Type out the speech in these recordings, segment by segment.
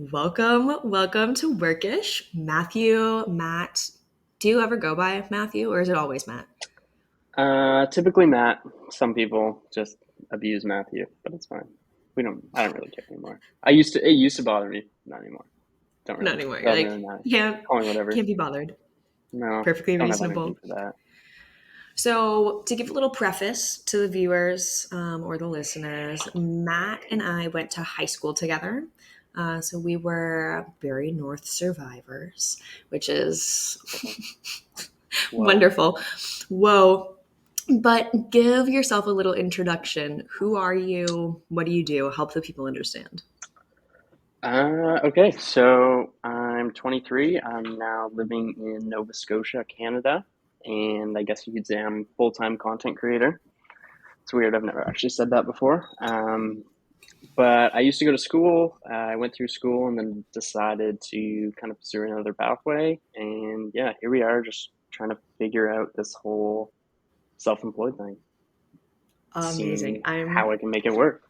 Welcome to Workish. Matthew, Matt. Do you ever go by Matthew or is it always Matt? Typically Matt. Some people just abuse Matthew, but it's fine. I don't really care anymore. It used to bother me, not anymore. Not anymore. You're Doesn't like, really matter. yeah, Call me whatever. can't be bothered. No, Perfectly don't have energy reasonable. for that. So, to give a little preface to the viewers or the listeners, Matt and I went to high school together. So, we were very North survivors, which is Whoa. wonderful. Whoa. But give yourself a little introduction. Who are you? What do you do? Help the people understand. Okay, so I'm 23. I'm now living in Nova Scotia, Canada, and I guess you could say I'm a full-time content creator. It's weird. I've never actually said that before. But I used to go to school. I went through school and then decided to kind of pursue another pathway. And yeah, here we are, just trying to figure out this whole self-employed thing, Amazing. seeing I'm how I can make it work.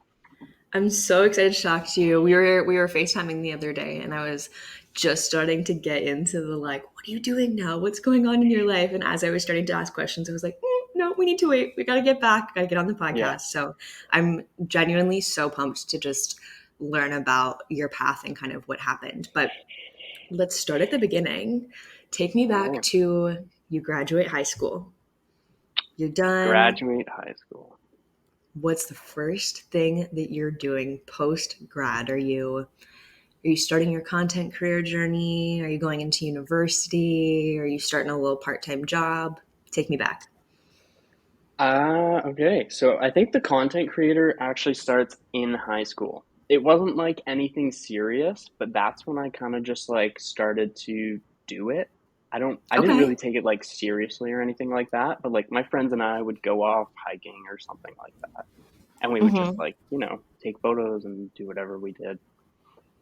I'm so excited to talk to you. We were FaceTiming the other day and I was just starting to get into the like, what are you doing now? What's going on in your life? And as I was starting to ask questions, I was like, no, we need to wait. We gotta get back, gotta get on the Yeah. podcast. So I'm genuinely so pumped to just learn about your path and kind of what happened. But let's start at the beginning. Take me back Oh, to you graduate high school. You're done. graduate high school. What's the first thing that you're doing post grad? Are you starting your content career journey? Are you going into university? Are you starting a little part-time job? Take me back. Okay. So I think the content creator actually starts in high school. It wasn't like anything serious, but that's when I kind of just like started to do it. I didn't really Okay. take it like seriously or anything like that, but like my friends and I would go off hiking or something like that. And we would just Hmm. like, take photos and do whatever we did.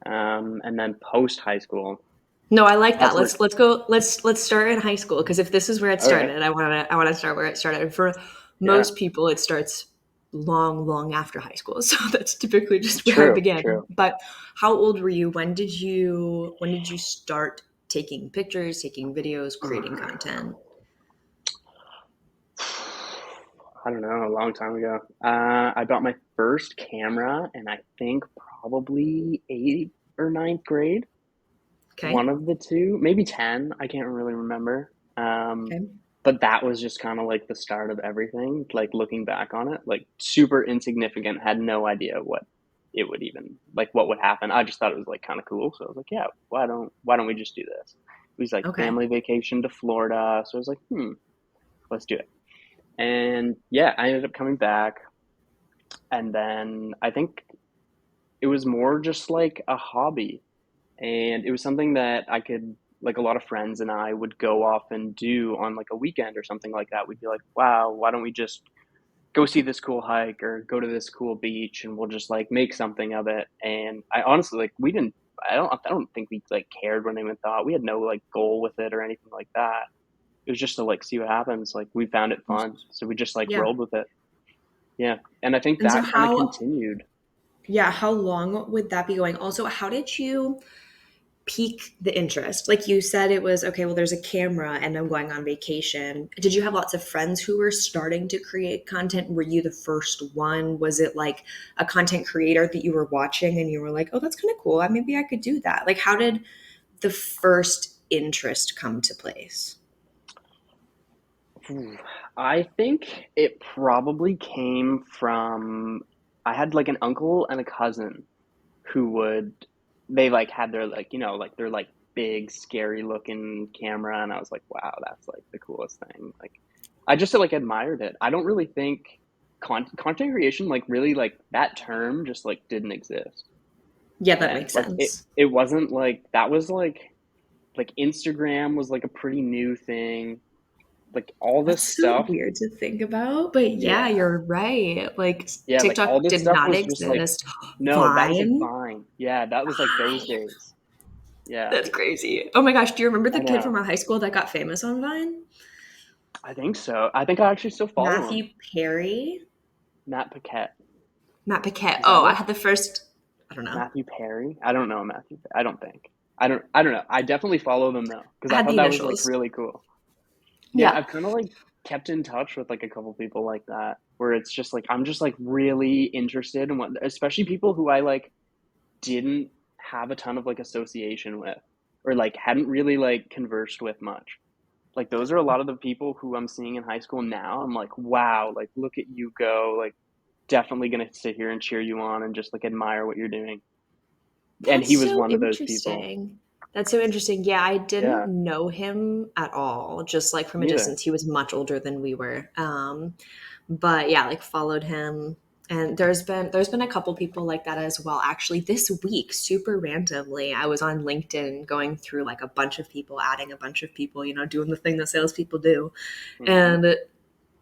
And then post high school, No, I like that. that's where, Let's go. Let's start in high school because if this is where it all right. started, I want to start where it started. For Yeah, most people, it starts long after high school. So that's typically just where I true, began. true. But how old were you? When did you start taking pictures, taking videos, creating content? I don't know, a long time ago. I got my first camera, and I think probably eighth or ninth grade. Okay. One of the two, maybe 10. I can't really remember. Okay. But that was just kind of like the start of everything. Like looking back on it, like super insignificant, had no idea what it would even like what would happen. I just thought it was like kind of cool. So I was like, yeah, why don't we just do this? It was like Okay. family vacation to Florida. So I was like, let's do it. And yeah, I ended up coming back. And then I think it was more just like a hobby. And it was something that I could, like a lot of friends and I would go off and do on like a weekend or something like that. We'd be like, wow, why don't we just go see this cool hike or go to this cool beach and we'll just like make something of it. And I honestly like we didn't I don't think we like cared what anyone thought. We had no like goal with it or anything like that. It was just to like see what happens. Like we found it fun. So we just like Yeah. rolled with it. Yeah. And I think And so that kind of how continued. yeah, how long would that be going? Also, how did you pique the interest? Like you said it was okay, well there's a camera and I'm going on vacation. Did you have lots of friends who were starting to create content? Were you the first one? Was it like a content creator that you were watching and you were like, "Oh, that's kind of cool. Maybe I could do that." Like how did the first interest come to place? Ooh, I think it probably came from I had like an uncle and a cousin who would they like had their like like their like big scary looking camera and I was like wow that's like the coolest thing like I just like admired it. I don't really think content creation like really like that term just like didn't exist Yeah, that then makes like sense. it wasn't like that was like Instagram was like a pretty new thing like all this That's so stuff. weird to think about, but yeah, Yeah. you're right. Like Yeah, like all TikTok this did stuff not was just like, exist. no, that was like Vine? Vine. Yeah, that was like those Vine. days. Yeah, That's crazy. Oh my gosh, do you remember the I kid from know. our high school that got famous on Vine? I think so. I think I actually still follow him. Matthew Perry? Matt Paquette. Matt Paquette. Is Oh, that I it? had the first. I don't know. Matthew Perry? I don't know Matthew. I don't think. I don't know. I definitely follow them though because I I had thought the that was like initials. really cool. Yeah, Yeah. I've kind of like kept in touch with like a couple people like that where it's just like I'm just like really interested in what, especially people who I like didn't have a ton of like association with or like hadn't really like conversed with much. Like those are a lot of the people who I'm seeing in high school now. I'm like, wow, like look at you go. Like definitely gonna sit here and cheer you on and just like admire what you're doing. And That's he was so one of those people. interesting. That's so interesting. Yeah, I didn't Yeah, know him at all, just like from a neither. distance. He was much older than we were. But yeah, like followed him. And there's been a couple people like that as well. Actually, this week, super randomly, I was on LinkedIn going through like a bunch of people, adding a bunch of people, doing the thing that salespeople do. Hmm. And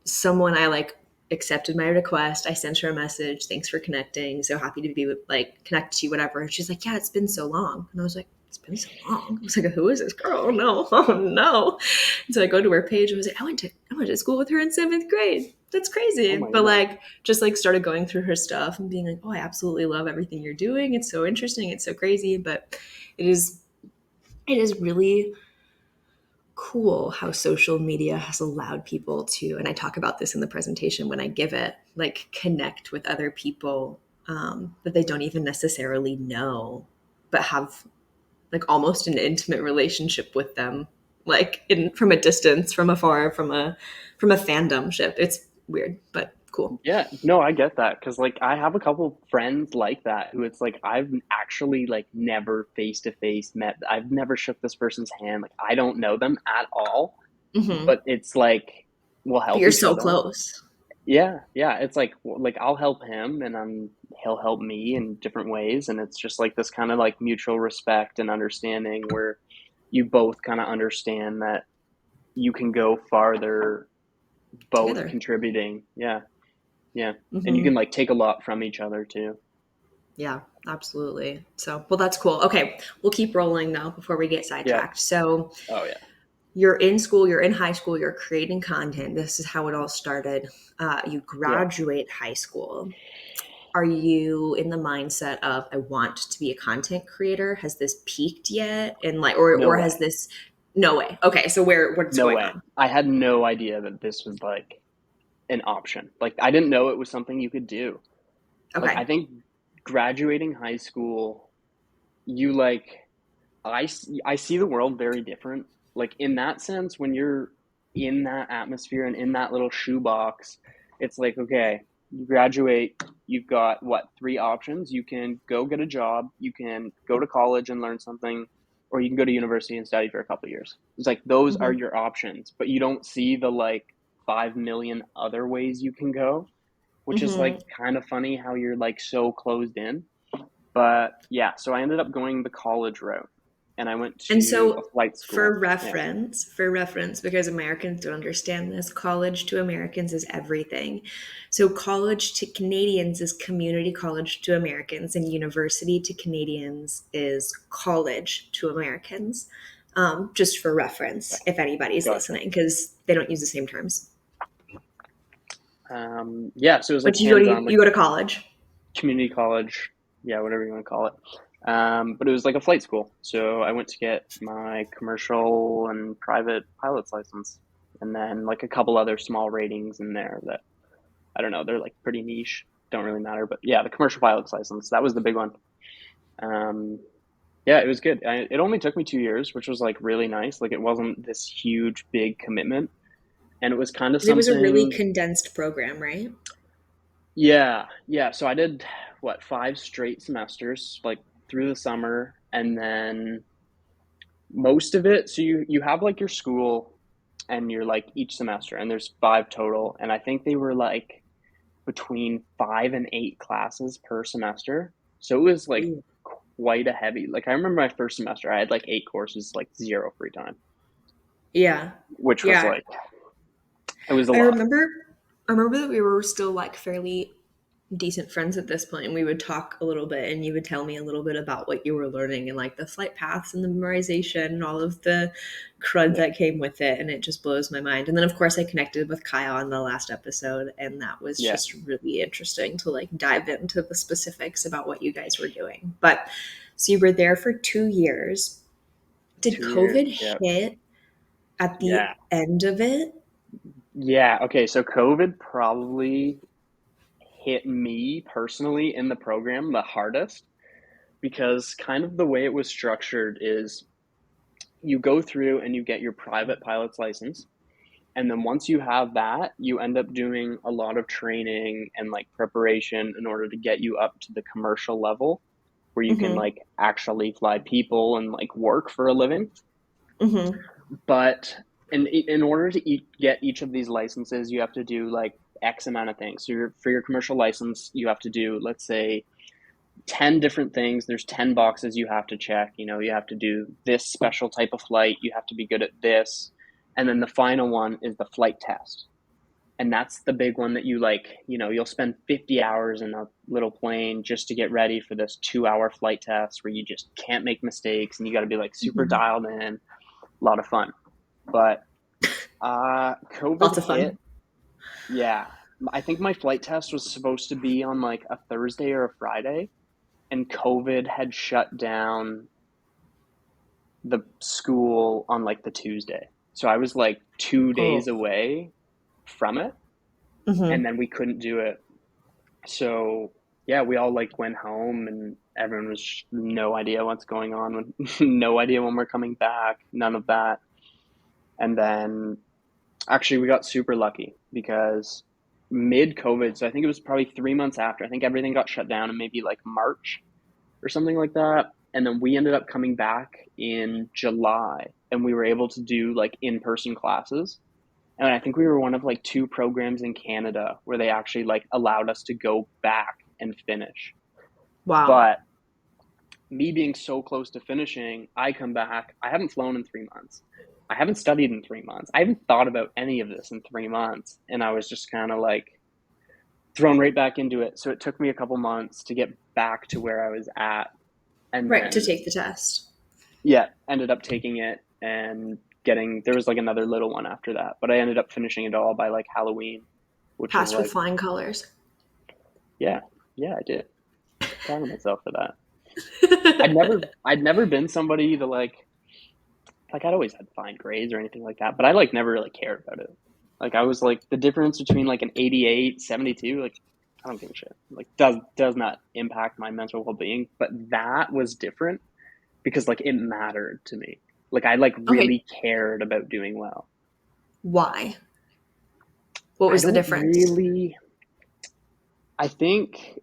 someone I like accepted my request. I sent her a message. Thanks for connecting. So happy to be like connected to you, whatever. And she's like, yeah, it's been so long. And I was like, it's been so long. I was like, who is this girl? Oh no, oh no. And so I go to her page and I was like, I went to school with her in seventh grade. That's Oh crazy. my But goodness. like just like started going through her stuff and being like, oh, I absolutely love everything you're doing. It's so interesting. It's so crazy. But it is it is really cool how social media has allowed people to, and I talk about this in the presentation when I give it, like connect with other people that they don't even necessarily know, but have like almost an intimate relationship with them, like in from a distance, from afar, from a fandom ship. It's weird, but cool. Yeah, no, I get that because like I have a couple friends like that who it's like I've actually like never face to face met. I've never shook this person's hand. Like I don't know them at all, Hmm. but it's like we'll But help you're each so other. close. Yeah, yeah. It's like I'll help him and he'll help me in different ways, and it's just like this kind of like mutual respect and understanding where you both kind of understand that you can go farther both Together. contributing. Yeah, yeah. And you Hmm. can like take a lot from each other too. Yeah, absolutely. So, well, that's cool. Okay, we'll keep rolling now before we get Yeah. sidetracked. So, Oh yeah. you're in school, you're in high school, you're creating content. This is how it all started. You Yeah. graduate high school. Are you in the mindset of I want to be a content creator? Has this peaked yet? And like, or No or has way. this? No way. Okay, so what's No going way. on? I had no idea that this was like an option. Like I didn't know it was something you could do. Like I Okay. think graduating high school, you like I see the world very different. Like in that sense, when you're in that atmosphere and in that little shoebox, it's like, okay, you graduate, you've got what, three options. You can go get a job, you can go to college and learn something, or you can go to university and study for a couple of years. It's like those are Hmm. your options, but you don't see the like 5 million other ways you can go, which is like Hmm. kind of funny how you're like so closed in. But yeah, so I ended up going the college route and I went And to a so, flight school. Yeah. for reference, because Americans don't understand this, college to Americans is everything. So, college to Canadians is community college to Americans, and university to Canadians is college to Americans. Just for reference, Okay. if anybody's Gotcha. listening, because they don't use the same terms. Yeah, so it was like But you go hands on, to like you go to college. community college. Yeah, whatever you want to call it. But it was like a flight school. So I went to get my commercial and private pilot's license. And then like a couple other small ratings in there that I don't know, they're like pretty niche, don't really matter. But yeah, the commercial pilot's license, that was the big one. Um, Yeah, it was good. It only took me 2 years, which was like really nice. Like it wasn't this huge, big commitment, and it was kind of It was a really something. condensed program, right? Yeah, yeah. So I did what, 5 straight semesters, like through the summer, and then most of it. So you have like your school, and you're like each semester, and there's 5 total, and I think they were like between 5 and 8 classes per semester. So it was like Ooh. quite a heavy. Like I remember my first semester, I had like 8 courses, like zero free time, Yeah. which was Yeah. like it was a I lot. remember I remember that we were still like fairly decent friends at this point, and we would talk a little bit, and you would tell me a little bit about what you were learning and like the flight paths and the memorization and all of the crud Yeah, that came with it, and it just blows my mind. And then of course I connected with Kyle on the last episode, and that was yeah, just really interesting to like dive into the specifics about what you guys were doing. But so you were there for 2 years. Did 2 years. COVID Yeah, hit at the yeah, end of it? yeah. Okay, so COVID probably hit me personally in the program the hardest because kind of the way it was structured is you go through and you get your private pilot's license. And then once you have that, you end up doing a lot of training and like preparation in order to get you up to the commercial level where you can Mm-hmm. like actually fly people and like work for a living. Mm-hmm. But in order to get each of these licenses, you have to do like X amount of things. So for your commercial license, you have to do, let's say, 10 different things. There's 10 boxes you have to check. You know, you have to do this special type of flight. You have to be good at this. And then the final one is the flight test. And that's the big one that you like, you know, you'll spend 50 hours in a little plane just to get ready for this 2 hour flight test where you just can't make mistakes and you got to be like super Mm-hmm. dialed in. A lot of fun. But COVID Lots of hit. fun. Yeah. I think my flight test was supposed to be on like a Thursday or a Friday, and COVID had shut down the school on like the Tuesday. So I was like 2 days Oh. away from it, and Mm-hmm. then we couldn't do it. So yeah, we all like went home, and everyone was no idea what's going on, no idea when we're coming back, none of that. And then actually, we got super lucky because mid COVID, so I think it was probably 3 months after, I think everything got shut down in maybe like March or something like that. And then we ended up coming back in July and we were able to do like in person classes. And I think we were one of like two programs in Canada where they actually like allowed us to go back and finish. Wow. But me being so close to finishing, I come back. I haven't flown in 3 months. I haven't studied in 3 months. I haven't thought about any of this in 3 months. And I was just kind of like thrown right back into it. So it took me a couple months to get back to where I was at. And Right, to then, take the test. yeah, ended up taking it and there was like another little one after that. But I ended up finishing it all by like Halloween, which was Passed with like, flying colors. yeah, yeah, I did. Proud of myself for that. I'd never been somebody to like I'd always had fine grades or anything like that, but I like never really cared about it. Like I was like the difference between like an 88, 72, like I don't give a shit. Like does not impact my mental well-being, but that was different because like it mattered to me. Like I like Okay, really cared about doing well. why? What I was the don't difference? really I think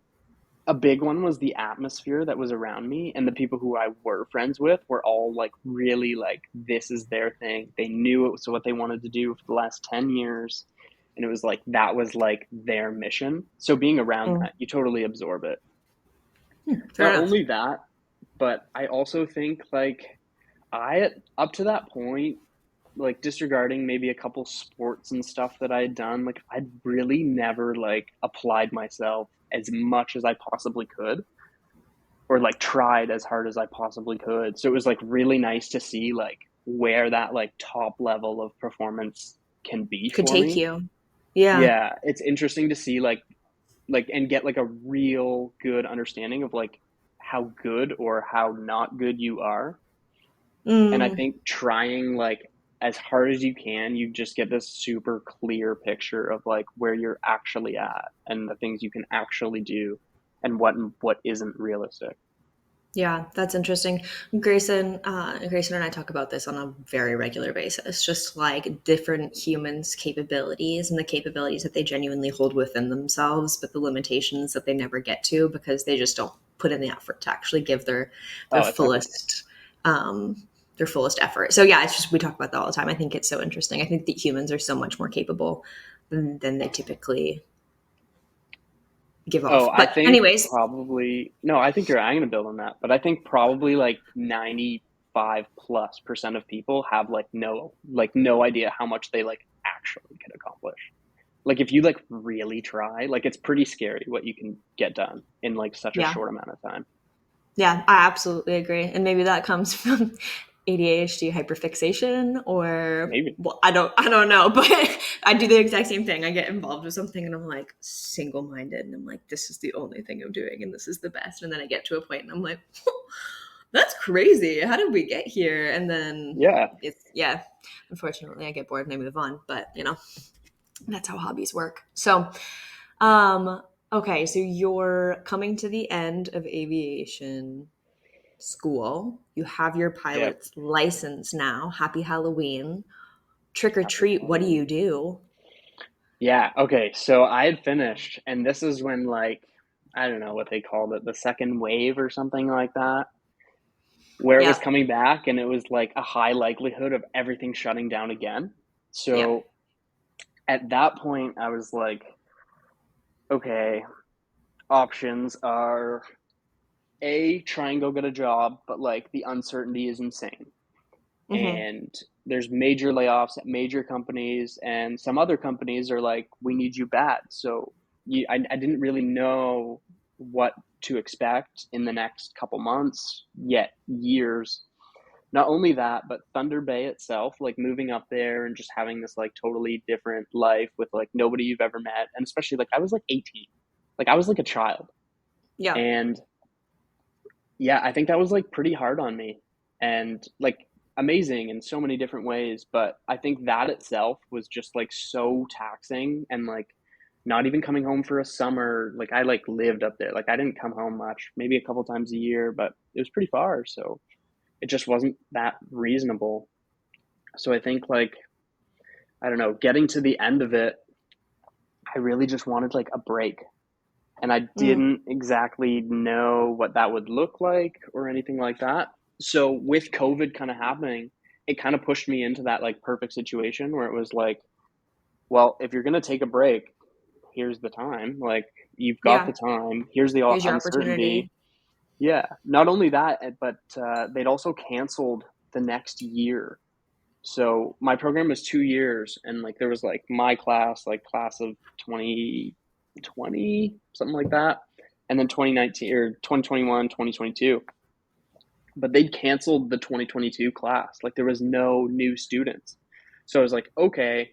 a big one was the atmosphere that was around me, and the people who I were friends with were all like really like this is their thing. They knew it was what they wanted to do for the last 10 years, and it was like that was like their mission. So being around Mm, that, you totally absorb it. fair Not enough. only that, but I also think like I up to that point, like disregarding maybe a couple sports and stuff that I had done, like I'd really never like applied myself as much as I possibly could, or like tried as hard as I possibly could. So it was like really nice to see like where that like top level of performance can be Could for take me. you. Yeah. Yeah, it's interesting to see like and get like a real good understanding of like how good or how not good you are. And I Mm, think trying like as hard as you can, you just get this super clear picture of like where you're actually at and the things you can actually do and what isn't realistic. yeah, that's interesting. Grayson and I talk about this on a very regular basis, just like different humans' capabilities and the capabilities that they genuinely hold within themselves, but the limitations that they never get to because they just don't put in the effort to actually give their Oh, it's definitely. fullest their fullest effort. So yeah, it's just we talk about that all the time. I think it's so interesting. I think that humans are so much more capable than they typically give Oh, off. I But think anyways, probably no, I think you're I'm gonna build on that, but I think probably like 95+% of people have like no idea how much they like actually can accomplish. Like if you like really try, like it's pretty scary what you can get done in like such a Yeah. short amount of time. Yeah, I absolutely agree. And maybe that comes from ADHD hyperfixation or Maybe. well, I don't know, but I do the exact same thing. I get involved with something and I'm like single-minded and I'm like this is the only thing I'm doing and this is the best and then I get to a point and I'm like that's crazy. How did we get here? And then Yeah. it's yeah, unfortunately I get bored and I move on, but that's how hobbies work. So, um okay, so you're coming to the end of aviation school. You have your Yeah. pilot's license now. Happy Halloween. Trick or Happy treat, what do Halloween. you do? Yeah. Okay. So I had finished, and this is when like I don't know what they called it, the second wave or something like that, where it was Yep. coming back, and it was like a high likelihood of everything shutting down again. Yep. So at that point, I was like, okay, options are A, try and go get a job, but like the uncertainty is insane. Mm-hmm. And there's major layoffs at major companies, and some other companies are like, we need you bad. So I didn't really know what to expect in the next couple months, yet years. Not only that, but Thunder Bay itself, like moving up there and just having this like totally different life with like nobody you've ever met. And especially like I was like 18, like I was like a child. Yep. And yeah, I think that was like pretty hard on me and like amazing in so many different ways. But I think that itself was just like so taxing and like not even coming home for a summer. Like I like lived up there. Like I didn't come home much, maybe a couple times a year, but it was pretty far. So it just wasn't that reasonable. So I think like, I don't know, getting to the end of it, I really just wanted like a break. And I Mm. didn't exactly know what that would look like or anything like that. So with COVID kind of happening, it kind of pushed me into that like perfect situation where it was like, well, if you're going to take a break, here's the time. Like you've got the Yeah. time. Here's the Here's your uncertainty. opportunity. Yeah. Not only that, but they'd also canceled the next year. So my program was 2 years, and like there was like my class, like class of 2020, something like that, and then 2019 or 2021, 2022. But they'd canceled the 2022 class. Like there was no new students. So I was like, okay,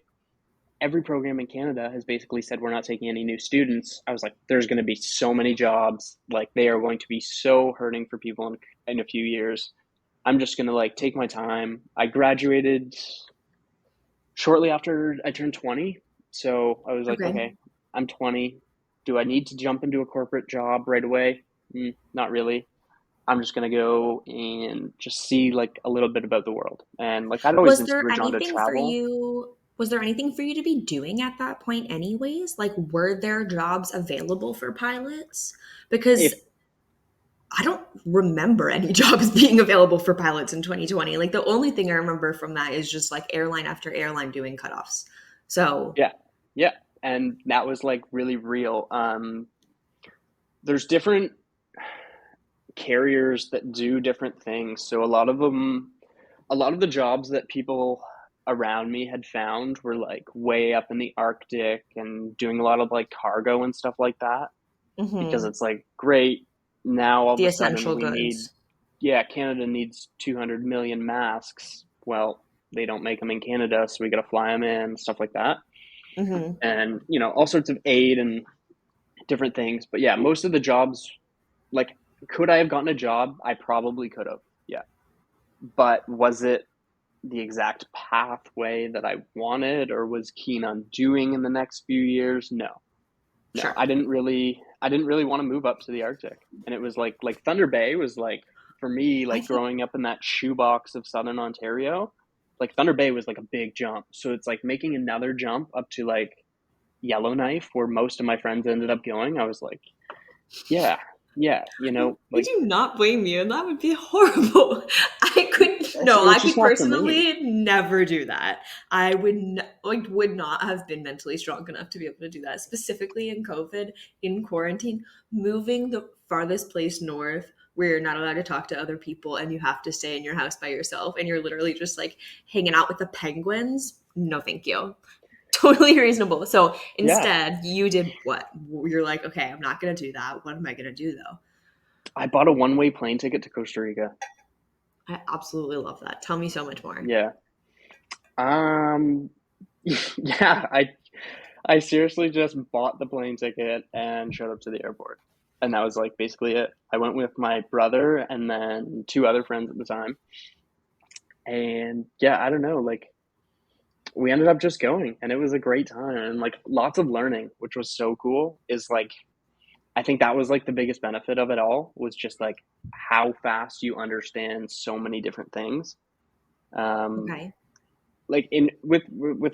every program in Canada has basically said we're not taking any new students. I was like, there's going to be so many jobs. Like they are going to be so hurting for people in a few years. I'm just going to like take my time. I graduated shortly after I turned 20. So I was like, Okay. okay, I'm 20. Do I need to jump into a corporate job right away? Not really. I'm just going to go and just see like a little bit about the world. And like I'd always Was been there super drawn to anything for travel. you? Was there anything for you to be doing at that point, anyways? Like, were there jobs available for pilots? Because If, I don't remember any jobs being available for pilots in 2020. Like, the only thing I remember from that is just like airline after airline doing cutoffs. So, yeah, yeah. And that was like really real. There's different carriers that do different things. So a lot of the jobs that people around me had found were like way up in the Arctic and doing a lot of like cargo and stuff like that because mhm, it's like great now all of the a sudden essential we need goods. yeah, Canada needs 200 million masks. Well, they don't make them in Canada, so we got to fly them in, stuff like that. Mhm. And, you know, all sorts of aid and different things. But yeah, most of the jobs, like, could I have gotten a job? I probably could have. Yeah. But was it the exact pathway that I wanted or was keen on doing in the next few years? No. No. Sure. I didn't really want to move up to the Arctic. And it was like Thunder Bay was like for me I like think growing up in that shoebox of southern Ontario, like Thunder Bay was like a big jump. So it's like making another jump up to like Yellowknife where most of my friends ended up going. I was like, yeah, yeah, you know, I like do not blame you. That would be horrible. I could no, I it's just could not for me. personally never do that. I would not have been mentally strong enough to be able to do that. Specifically in COVID, in quarantine, moving the farthest place north where you're not allowed to talk to other people and you have to stay in your house by yourself and you're literally just like hanging out with the penguins. No, thank you. totally reasonable. So Yeah, instead, you did what? You're like, okay, I'm not gonna do that. What am I gonna do though? I bought a one-way plane ticket to Costa Rica. I absolutely love that. Tell me so much more. Yeah. Um, yeah, I seriously just bought the plane ticket and showed up to the airport. And that was like basically it. I went with my brother and then two other friends at the time. And yeah, I don't know, like we ended up just going and it was a great time and like lots of learning, which was so cool. Is like I think that was like the biggest benefit of it all was just like how fast you understand so many different things. Um, Okay. like in with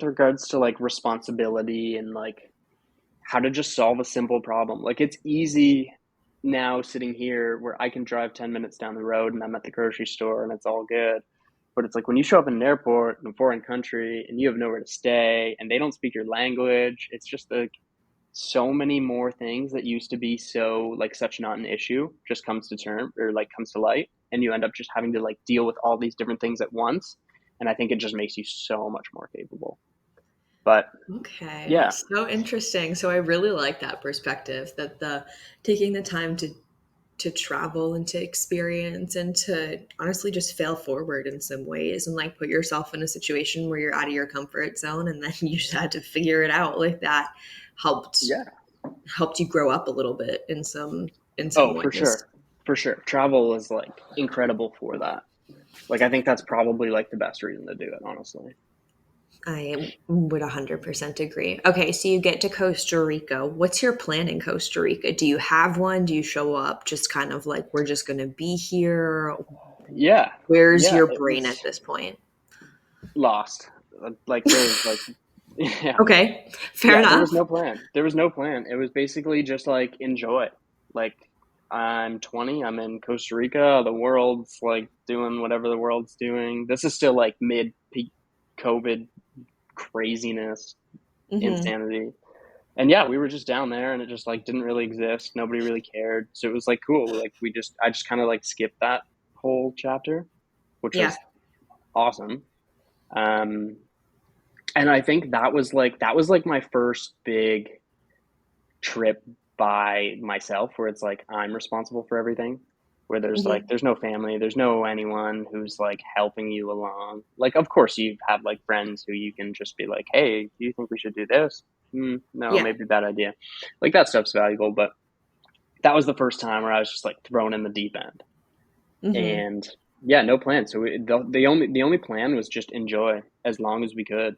regards to like responsibility and like how to just solve a simple problem. Like it's easy now sitting here where I can drive 10 minutes down the road and I'm at the grocery store and it's all good. But it's like when you show up in an airport in a foreign country and you have nowhere to stay and they don't speak your language, it's just like so many more things that used to be so like such not an issue just comes to term or like comes to light and you end up just having to like deal with all these different things at once. And I think it just makes you so much more capable. But Okay. yeah, So interesting. So I really like that perspective that the taking the time to travel and to experience and to honestly just fail forward in some ways and like put yourself in a situation where you're out of your comfort zone and then you just had to figure it out like that helped yeah. helped you grow up a little bit in some Oh, for ways. sure. For sure. Travel is like incredible for that. Like I think that's probably like the best reason to do it, honestly. I would 100% agree. Okay, so you get to Costa Rica. What's your plan in Costa Rica? Do you have one? Do you show up just kind of like, we're just going to be here? Yeah. Where's Yeah, your it brain was at this point? lost. Like there was like yeah. Okay, fair Yeah, there enough. was no plan. There was no plan. It was basically just like enjoy. Like I'm 20, I'm in Costa Rica, the world's like doing whatever the world's doing. This is still like mid peak COVID craziness, Hmm. insanity. And yeah, we were just down there and it just like didn't really exist. Nobody really cared. So it was like cool. Like I just kind of like skipped that whole chapter, which Yeah. was awesome. Um, and I think that was like my first big trip by myself where it's like I'm responsible for everything. Where Hmm. there's no family, there's no anyone who's like helping you along. Like of course you have like friends who you can just be like, "Hey, do you think we should do this?" No, Yeah. maybe bad idea. Like that stuff's valuable, but that was the first time where I was just like thrown in the deep end. Hmm. And yeah, no plan. So the only plan was just enjoy as long as we could.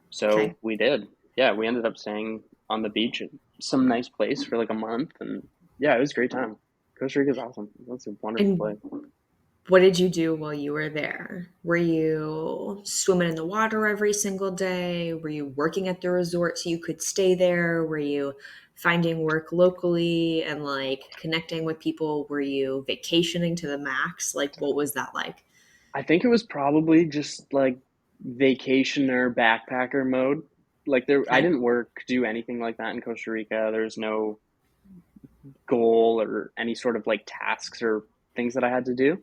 So Okay. we did. Yeah, we ended up staying on the beach at some nice place for like a month, and yeah, it was a great time. Costa Rica is awesome. That's a wonderful And place. what did you do while you were there? Were you swimming in the water every single day? Were you working at the resort so you could stay there? Were you finding work locally and like connecting with people? Were you vacationing to the max? Like, what was that like? I think it was probably just like vacationer backpacker mode. Like I Okay. didn't do anything like that in Costa Rica. There's no goal or any sort of like tasks or things that I had to do.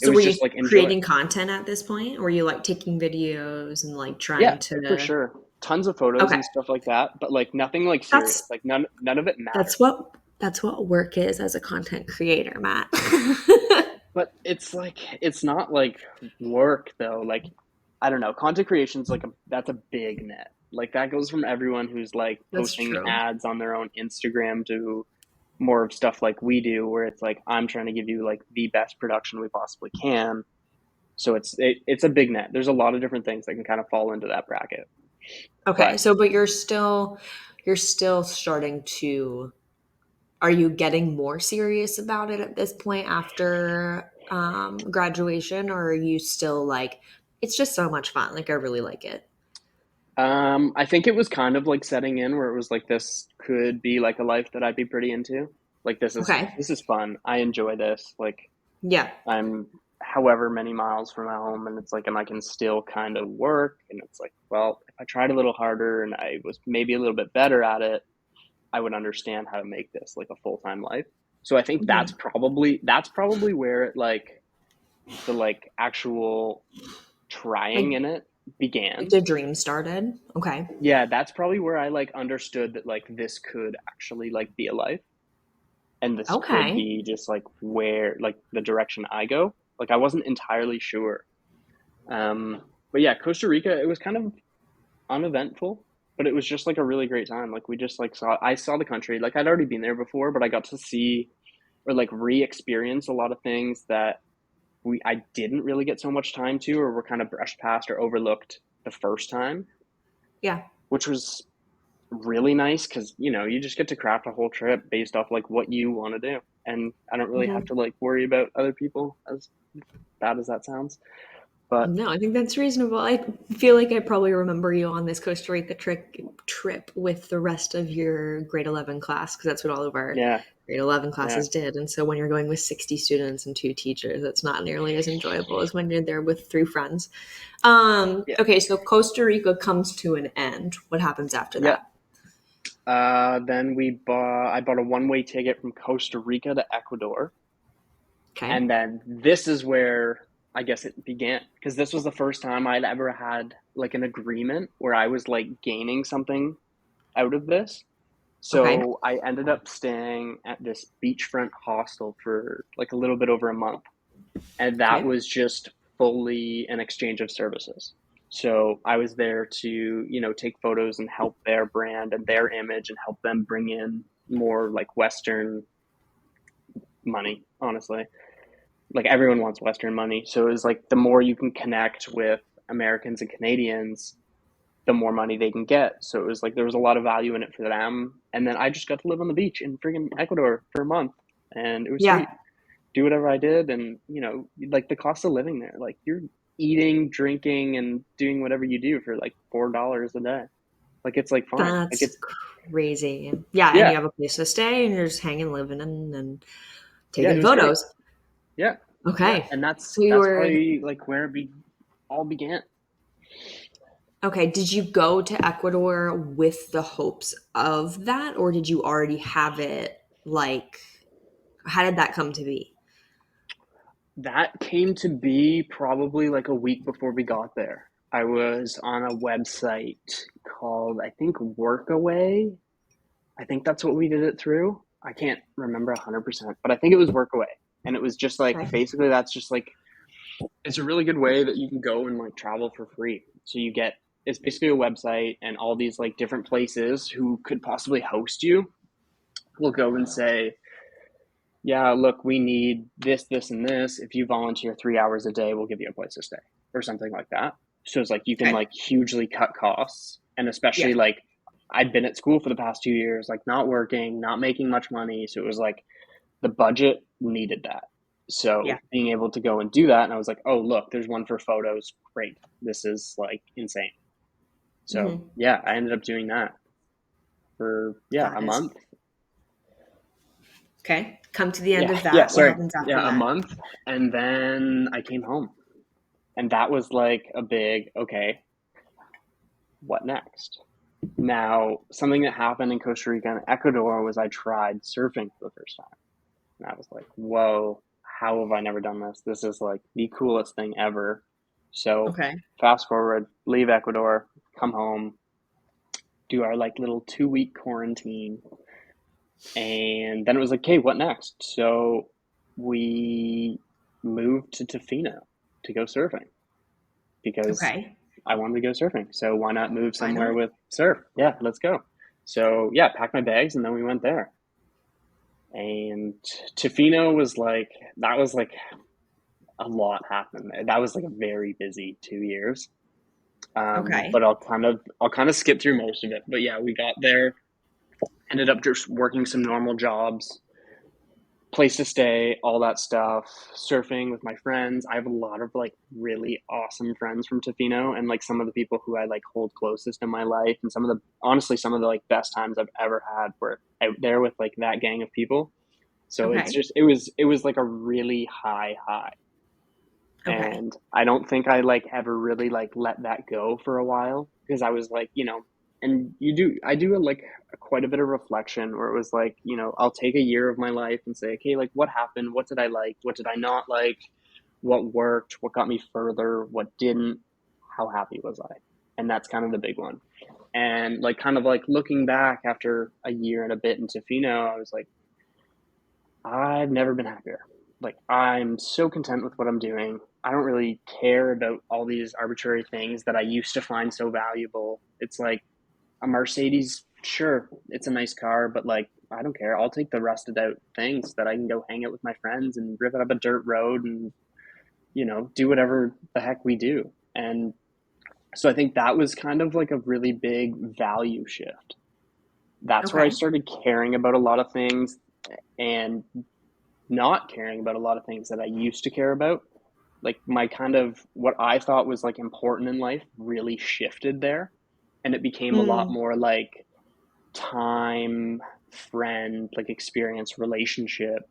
It So, was were you just like enjoy. creating content at this point? Or were you like taking videos and like Yeah, trying for to? sure. Tons of photos Okay. and stuff like that, but like nothing like serious. That's Like none of it mattered. that's what work is as a content creator, Matt. But it's like it's not like work though. Like I don't know, content creation's like that's a big net. Like that goes from everyone who's like That's posting true. ads on their own Instagram to more of stuff like we do where it's like I'm trying to give you like the best production we possibly can. So it's a big net. There's a lot of different things that can kind of fall into that bracket. Okay, But so but you're still starting to are you getting more serious about it at this point after graduation or are you still like it's just so much fun like I really like it. I think it was kind of like setting in where it was like this could be like a life that I'd be pretty into. Like Okay. this is fun. I enjoy this. Like Yeah. I'm however many miles from home and it's like and I can still kind of work and it's like, well, if I tried a little harder and I was maybe a little bit better at it, I would understand how to make this like a full-time life. So I think Mhm. that's probably where it like the like actual trying Like in it Like began. the dream started. Okay. Yeah, that's probably where I like understood that like this could actually like be a life, and this could Okay. be just like where like the direction I go. Like I wasn't entirely sure. But yeah, Costa Rica, it was kind of uneventful, but it was just like a really great time. Like we just like I saw the country. Like I'd already been there before, but I got to see or like re-experience a lot of things that we I didn't really get so much time to, or were kind of brushed past or overlooked the first time, Yeah. which was really nice because you just get to craft a whole trip based off like what you want to do, and I don't really have Mhm. to like worry about other people, as bad as that sounds. But No, I think that's reasonable. I feel like I probably remember you on this Costa Rica trip with the rest of your grade 11 class because that's what all of our yeah, grade 11 yeah, classes did. And so when you're going with 60 students and two teachers, it's not nearly as enjoyable as when you're there with three friends. yeah, Okay, so Costa Rica comes to an end. What happens after yeah. that? Then I bought a one-way ticket from Costa Rica to Ecuador, Okay. and then this is where I guess it began because this was the first time I'd ever had like an agreement where I was like gaining something out of this. Okay. So I ended up staying at this beachfront hostel for like a little bit over a month, and that Okay. was just fully an exchange of services. So I was there to, take photos and help their brand and their image and help them bring in more like Western money, honestly. Like everyone wants Western money. So it was like the more you can connect with Americans and Canadians, the more money they can get. So it was like there was a lot of value in it for them. And then I just got to live on the beach in friggin' Ecuador for a month, and it was Yeah. sweet. Do whatever I did, and like the cost of living there, like you're eating, drinking, and doing whatever you do for like $4 a day. Like it's like fine. Like That's it's crazy. Yeah, and you yeah, have a place to stay and you're just hanging, living in and yeah, it taking was great. photos. Yeah, yeah, Okay. and So you that's were probably like where all began. okay. Did you go to Ecuador with the hopes of that, or did you already have it? Like, how did that come to be? That came to be probably like a week before we got there. I was on a website called, I think, Workaway. I think that's what we did it through. I can't remember 100%, but I think it was Workaway. And it was just like Okay. basically that's just like it's a really good way that you can go and like travel for free. So it's basically a website, and all these like different places who could possibly host you will go and say, yeah, look, we need this, this, and this. If you volunteer 3 hours a day, we'll give you a place to stay or something like that. So it's like you can Okay. like hugely cut costs. And Yeah. especially like I'd been at school for the past 2 years, like not working, not making much money. So it was like the budget needed that. Yeah. So being able to go and do that, and I was like, oh, look, there's one for photos. Great. This is like insane. So Hmm. yeah, I ended up doing that for, yeah, a That is month. okay. Come to the end Yeah, of yeah, that. What sorry. happens after Yeah, a that? month. And then I came home. And that was like a big, okay, what next? Now, something that happened in Costa Rica and Ecuador was I tried surfing for the first time. And I was like, whoa, how have I never done this? This is like the coolest thing ever. So, Okay. fast forward, leave Ecuador, come home, do our like little 2 week quarantine. And then it was like, okay, what next? So, we moved to Tofino to go surfing because Okay. I wanted to go surfing. So why not move Why somewhere not? with surf? Yeah, let's go. So yeah, packed my bags and then we went there. And Tofino was like that was like a lot happened there. That was like a very busy 2 years. Okay. But I'll kind of skip through most of it. But yeah, we got there, ended up just working some normal jobs, place to stay, all that stuff, surfing with my friends. I have a lot of like really awesome friends from Tofino, and like some of the people who I like hold closest in my life, and some of the like best times I've ever had were out there with like that gang of people. So Okay. it was like a really high high. Okay. And I don't think I like ever really like let that go for a while because I was like, and I do like quite a bit of reflection where it was like, I'll take a year of my life and say, okay, like what happened? What did I like? What did I not like? What worked? What got me further? What didn't? how happy was I? And that's kind of the big one. And like kind of like looking back after a year and a bit in Tofino, I was like, I've never been happier. Like I'm so content with what I'm doing. I don't really care about all these arbitrary things that I used to find so valuable. It's like a Mercedes, sure, it's a nice car, but like I don't care. I'll take the rusted out things that I can go hang out with my friends and rip it up a dirt road and do whatever the heck we do. And so I think that was kind of like a really big value shift. That's where I Okay. started caring about a lot of things and not caring about a lot of things that I used to care about. Like my kind of what I thought was like important in life really shifted there. And it became a lot Mm, more like time, friend, like experience, relationship.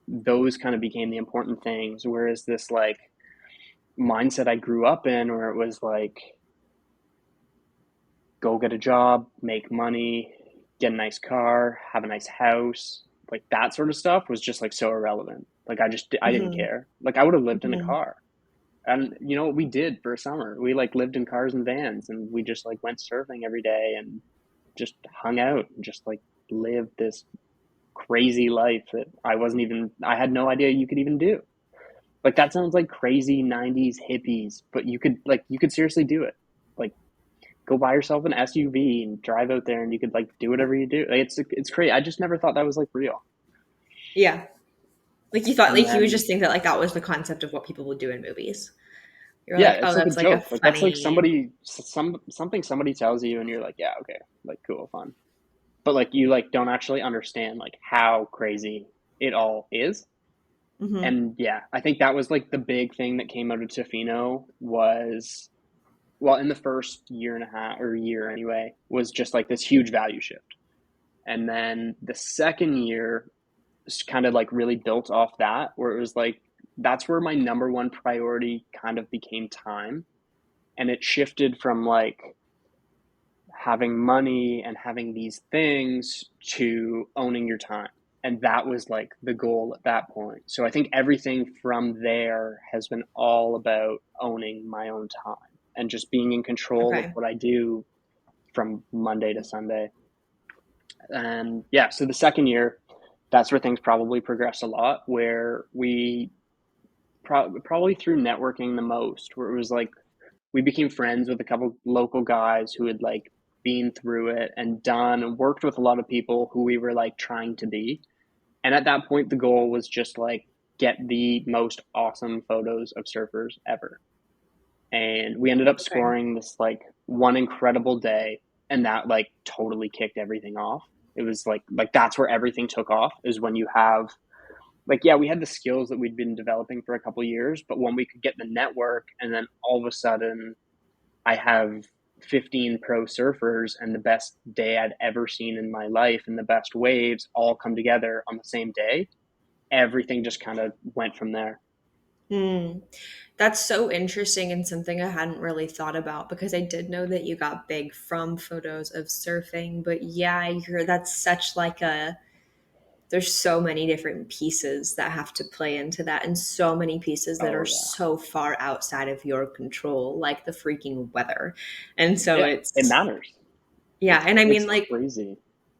Those kind of became the important things. Whereas this like mindset I grew up in, where it was like, go get a job, make money, get a nice car, have a nice house, like that sort of stuff was just like so irrelevant. Like I didn't mhm, care. Like I would have lived in a mhm. car. And you know what we did for a summer? We like lived in cars and vans and we just like went surfing every day and just hung out and just like lived this crazy life that I had no idea you could even do. Like that sounds like crazy 90s hippies, but you could seriously do it. Like go buy yourself an SUV and drive out there and you could like do whatever you do. Like, it's crazy. I just never thought that was like real. Yeah. Like you thought And like you would then just think that like that was the concept of what people would do in movies. You're yeah, like, it's "Oh, like a that's like a joke. Like that's like funny." something somebody tells you and you're like, yeah, okay, like cool, fun. But like you like don't actually understand like how crazy it all is. Mhm. And yeah, I think that was like the big thing that came out of Tofino was, well, in the first year and a half or year anyway, was just like this huge value shift. And then the second year kind of like really built off that, where it was like, that's where my number one priority kind of became time. And it shifted from like having money and having these things to owning your time. And that was like the goal at that point. So I think everything from there has been all about owning my own time and just being in control of Okay. what I do from Monday to Sunday. And yeah, so the second year, that's where things probably progressed a lot, where we probably through networking the most, where it was like we became friends with a couple local guys who had like been through it and done and worked with a lot of people who we were like trying to be. And at that point, the goal was just like get the most awesome photos of surfers ever. And we ended up Okay. scoring this like one incredible day, and that like totally kicked everything off. It was like that's where everything took off, is when you have like, yeah, we had the skills that we'd been developing for a couple of years, but when we could get the network and then all of a sudden I have 15 pro surfers and the best day I'd ever seen in my life and the best waves all come together on the same day, everything just kind of went from there. Mm. That's so interesting and something I hadn't really thought about because I did know that you got big from photos of surfing, but yeah, you're that's such like a there's so many different pieces that have to play into that and so many pieces that are Oh yeah. so far outside of your control, like the freaking weather. And so Yeah, it it's matters. yeah, and I mean It's like crazy.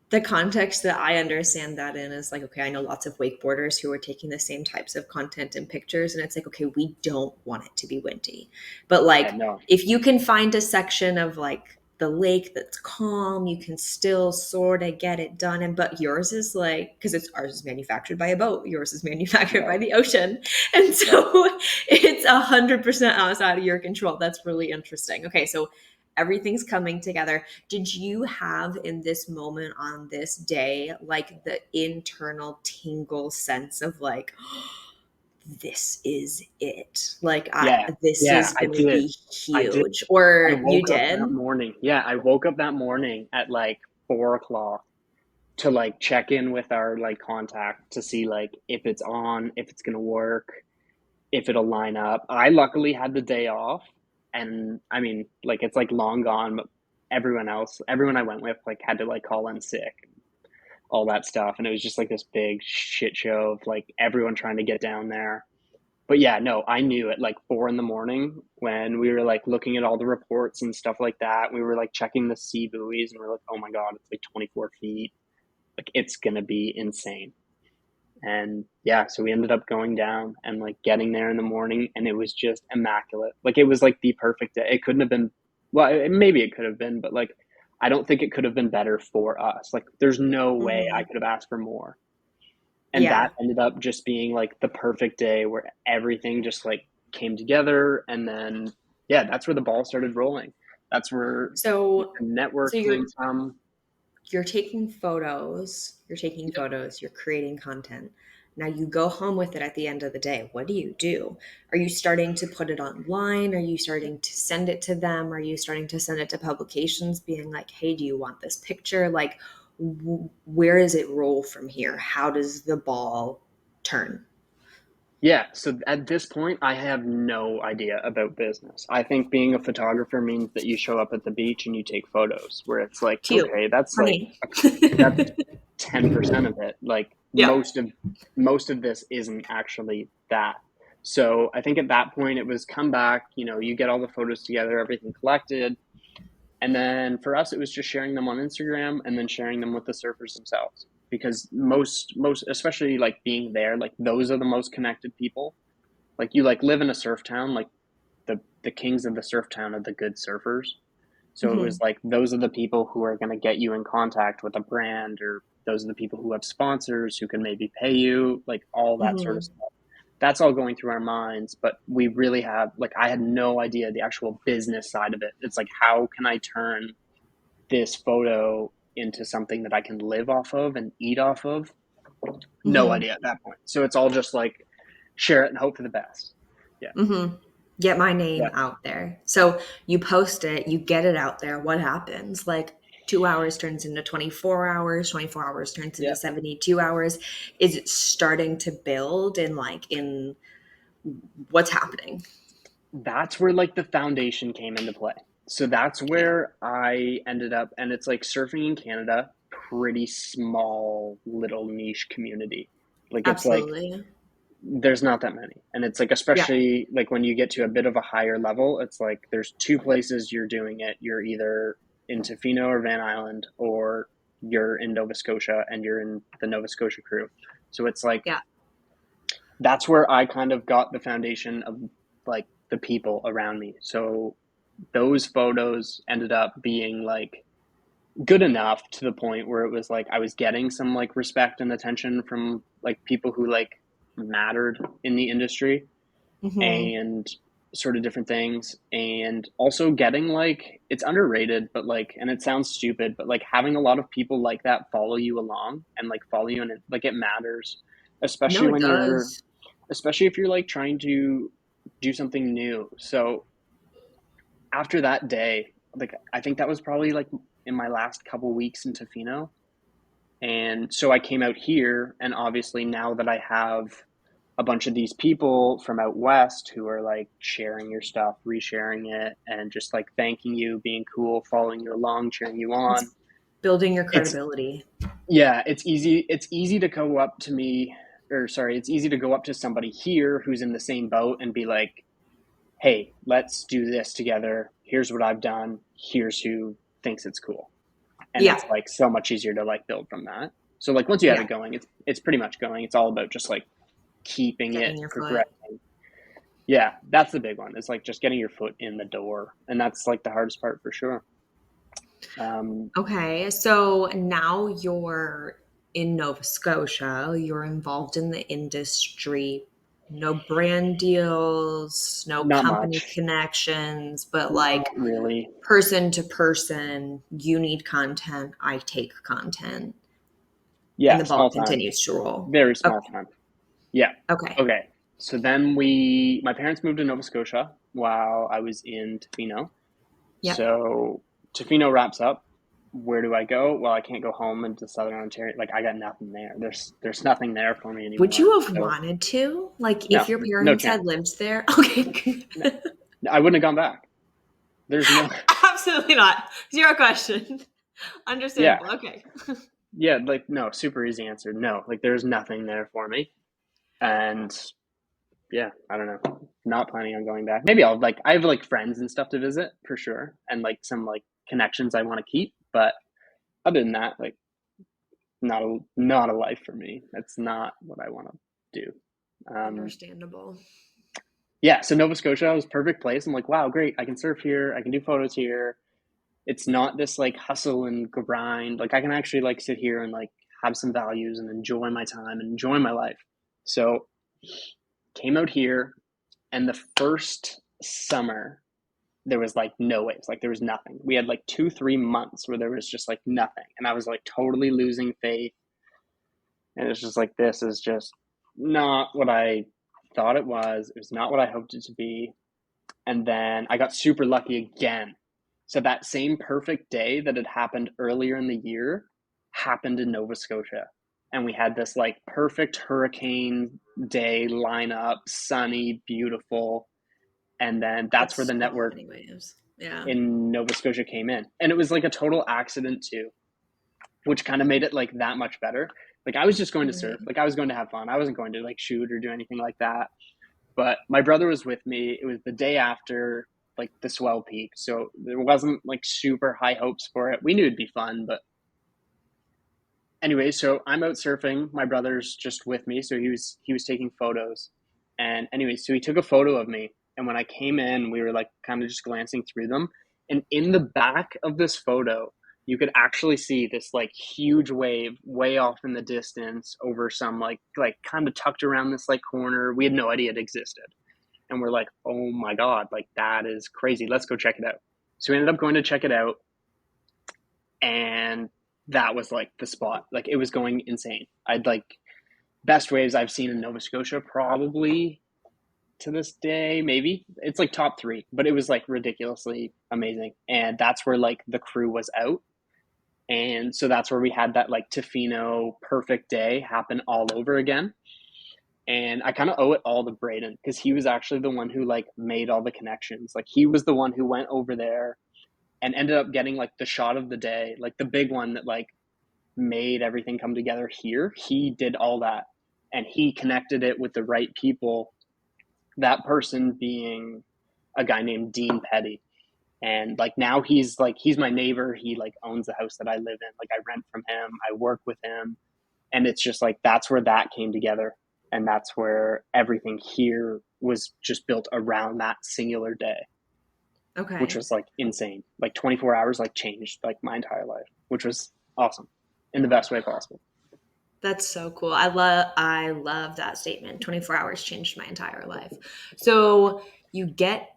the context that I understand that in is like, okay, I know lots of wakeboarders who are taking the same types of content and pictures, and it's like, okay, we don't want it to be windy. But Yeah, like, no. if you can find a section of like the lake that's calm, you can still sort of get it done. And but yours is like, because it's ours is manufactured by a boat, yours is manufactured by Right. the ocean. And Right. so it's 100% outside of your control. That's really interesting. Okay, so everything's coming together. Did you have in this moment on this day like the internal tingle sense of like, this is it? Like, Yeah. this Yeah, is I going to did. be I did. huge. I Or you woke up that did? morning. Yeah, I woke up that morning at like 4 o'clock to like check in with our like contact to see like if it's on, if it's gonna work, if it'll line up. I luckily had the day off, and I mean, like it's like long gone, but everyone I went with like had to like call in sick, all that stuff, and it was just like this big shit show of like everyone trying to get down there. but yeah, no, I knew at like 4 in the morning when we were like looking at all the reports and stuff like that. We were like checking the sea buoys and we're like, oh my God, it's like 24 feet. Like it's going to be insane. And yeah, so we ended up going down and like getting there in the morning and it was just immaculate. Like it was like the perfect day. It couldn't have been, well, maybe it could have been, but like I don't think it could have been better for us. Like there's no way I Hmm. could have asked for more. And Yeah. that ended up just being like the perfect day where everything just like came together. And then, yeah, that's where the ball started rolling. That's where the So, network so came from. you're taking photos, Yep. you're creating content. Now you go home with it at the end of the day. What do you do? Are you starting to put it online? Are you starting to send it to them? Are you starting to send it to publications being like, hey, do you want this picture? Like, where does it roll from here? How does the ball turn? Yeah, so at this point, I have no idea about business. I think being a photographer means that you show up at the beach and you take photos, where it's like, Cute. okay, that's like Funny. that's 10% of it. Like Yeah. most of this isn't actually that. So I think at that point it was come back, you get all the photos together, everything collected, and then for us, it was just sharing them on Instagram and then sharing them with the surfers themselves. Because most, especially like being there, like those are the most connected people. Like you like live in a surf town, like the kings of the surf town are the good surfers. So it was Hmm. like those are the people who are going to get you in contact with a brand, or those are the people who have sponsors who can maybe pay you, like all that sort of Hmm. stuff. That's all going through our minds, but we really have like I had no idea the actual business side of it. It's like how can I turn this photo into something that I can live off of and eat off of? No Hmm. idea at that point. So it's all just like share it and hope for the best. Yeah. Hmm. Get my Yeah. name out there. So you post it, you get it out there. What happens? Like 2 hours turns into 24 hours, 24 hours turns into Yeah. 72 hours. Is it starting to build in what's happening? That's where like the foundation came into play. So that's Yeah, where I ended up, and it's like surfing in Canada, pretty small little niche community. Like it's like absolutely. there's not that many. And it's like Yeah. especially like when you get to a bit of a higher level, it's like there's two places you're doing it. You're either in Tofino or Van Island, or you're in Nova Scotia and you're in the Nova Scotia crew. So it's like Yeah. that's where I kind of got the foundation of like the people around me. So those photos ended up being like good enough to the point where it was like I was getting some like respect and attention from like people who like mattered in the industry Hmm. and sort of different things, and also getting like it's underrated but like, and it sounds stupid, but like having a lot of people like that follow you along and like follow you, and like it matters, No, especially it when you're does. especially if you're like trying to do something new. So after that day, like I think that was probably like in my last couple weeks in Tofino. And so I came out here, and obviously now that I have a bunch of these people from out west who are like sharing your stuff, resharing it, and just like thanking you, being cool, following you along, cheering you It's on. building your It's credibility. yeah, it's easy. It's easy to go up to me, or sorry, it's easy to go up to somebody here who's in the same boat and be like, hey, let's do this together. Here's what I've done. Here's who thinks it's cool. And Yeah. it's like so much easier to like build from that. So like once you have Yeah. it going, it's pretty much going. It's all about just like keeping it Getting your foot. progressing. Yeah, that's the big one. It's like just getting your foot in the door, and that's like the hardest part for sure. Um, Okay, so now you're in Nova Scotia, you're involved in the industry, no brand deals, no Not company much, connections, but not like really. person to person, you need content, I take content, and Yeah, the ball small time, continues to roll. very small Okay. time. Yeah. Okay. Okay. So then my parents moved to Nova Scotia while I was in Tofino. Yep. So Tofino wraps up. Where do I go? Well, I can't go home into Southern Ontario. Like I got nothing there. There's nothing there for me Would anymore. you have So wanted to? Like if no, your no parents had chance. lived there? Okay. No, I wouldn't have gone back. There's no, Absolutely not. Zero question. yeah, Understandable. Okay. yeah, like no, super easy answer. No, like there's nothing there for me. And yeah, I don't know. Not planning on going back. Maybe I'll like I have like friends and stuff to visit for sure, and like some like connections I want to keep. But other than that, like not a life for me. That's not what I want to do. Um, Understandable. yeah, so Nova Scotia was perfect place. I'm like, wow, great. I can surf here. I can do photos here. It's not this like hustle and grind. Like I can actually like sit here and like have some values and enjoy my time and enjoy my life. So came out here, and the first summer there was like no waves, like there was nothing. We had like 2 3 months where there was just like nothing, and I was like totally losing faith, and it's just like this is just not what I thought it was. It was not what I hoped it to be. And then I got super lucky again. So that same perfect day that had happened earlier in the year happened in Nova Scotia. And we had this like perfect hurricane day lineup, sunny, beautiful. And then that's where That's the so network many waves. Yeah. in Nova Scotia came in. And it was like a total accident too, which kind of made it like that much better. Like I was just going to surf, Right. like I was going to have fun. I wasn't going to like shoot or do anything like that. But my brother was with me. It was the day after like the swell peak, so there wasn't like super high hopes for it. We knew it'd be fun, but anyway, so I'm out surfing. My brother's just with me, so he was taking photos. And anyway, so he took a photo of me, and when I came in, we were like kind of just glancing through them. And in the back of this photo, you could actually see this like huge wave way off in the distance over some like kind of tucked around this like corner. We had no idea it existed. And we're like, oh my God, like that is crazy. Let's go check it out. So we ended up going to check it out, and that was like the spot. Like it was going insane. I'd like best waves I've seen in Nova Scotia probably to this day, maybe. It's like top three, but it was like ridiculously amazing. And that's where like the crew was out. And so that's where we had that like Tofino perfect day happen all over again. And I kind of owe it all to Braden because he was actually the one who like made all the connections. Like he was the one who went over there and ended up getting like the shot of the day, like the big one that like made everything come together here. He did all that, and he connected it with the right people. That person being a guy named Dean Petty. And like now he's my neighbor. He like owns the house that I live in. Like I rent from him, I work with him, and it's just like that's where that came together, and that's where everything here was just built around that singular day, which Okay. was like insane. Like 24 hours like changed like my entire life, which was awesome in the best way possible. That's so cool. I love that statement. 24 hours changed my entire life. So you get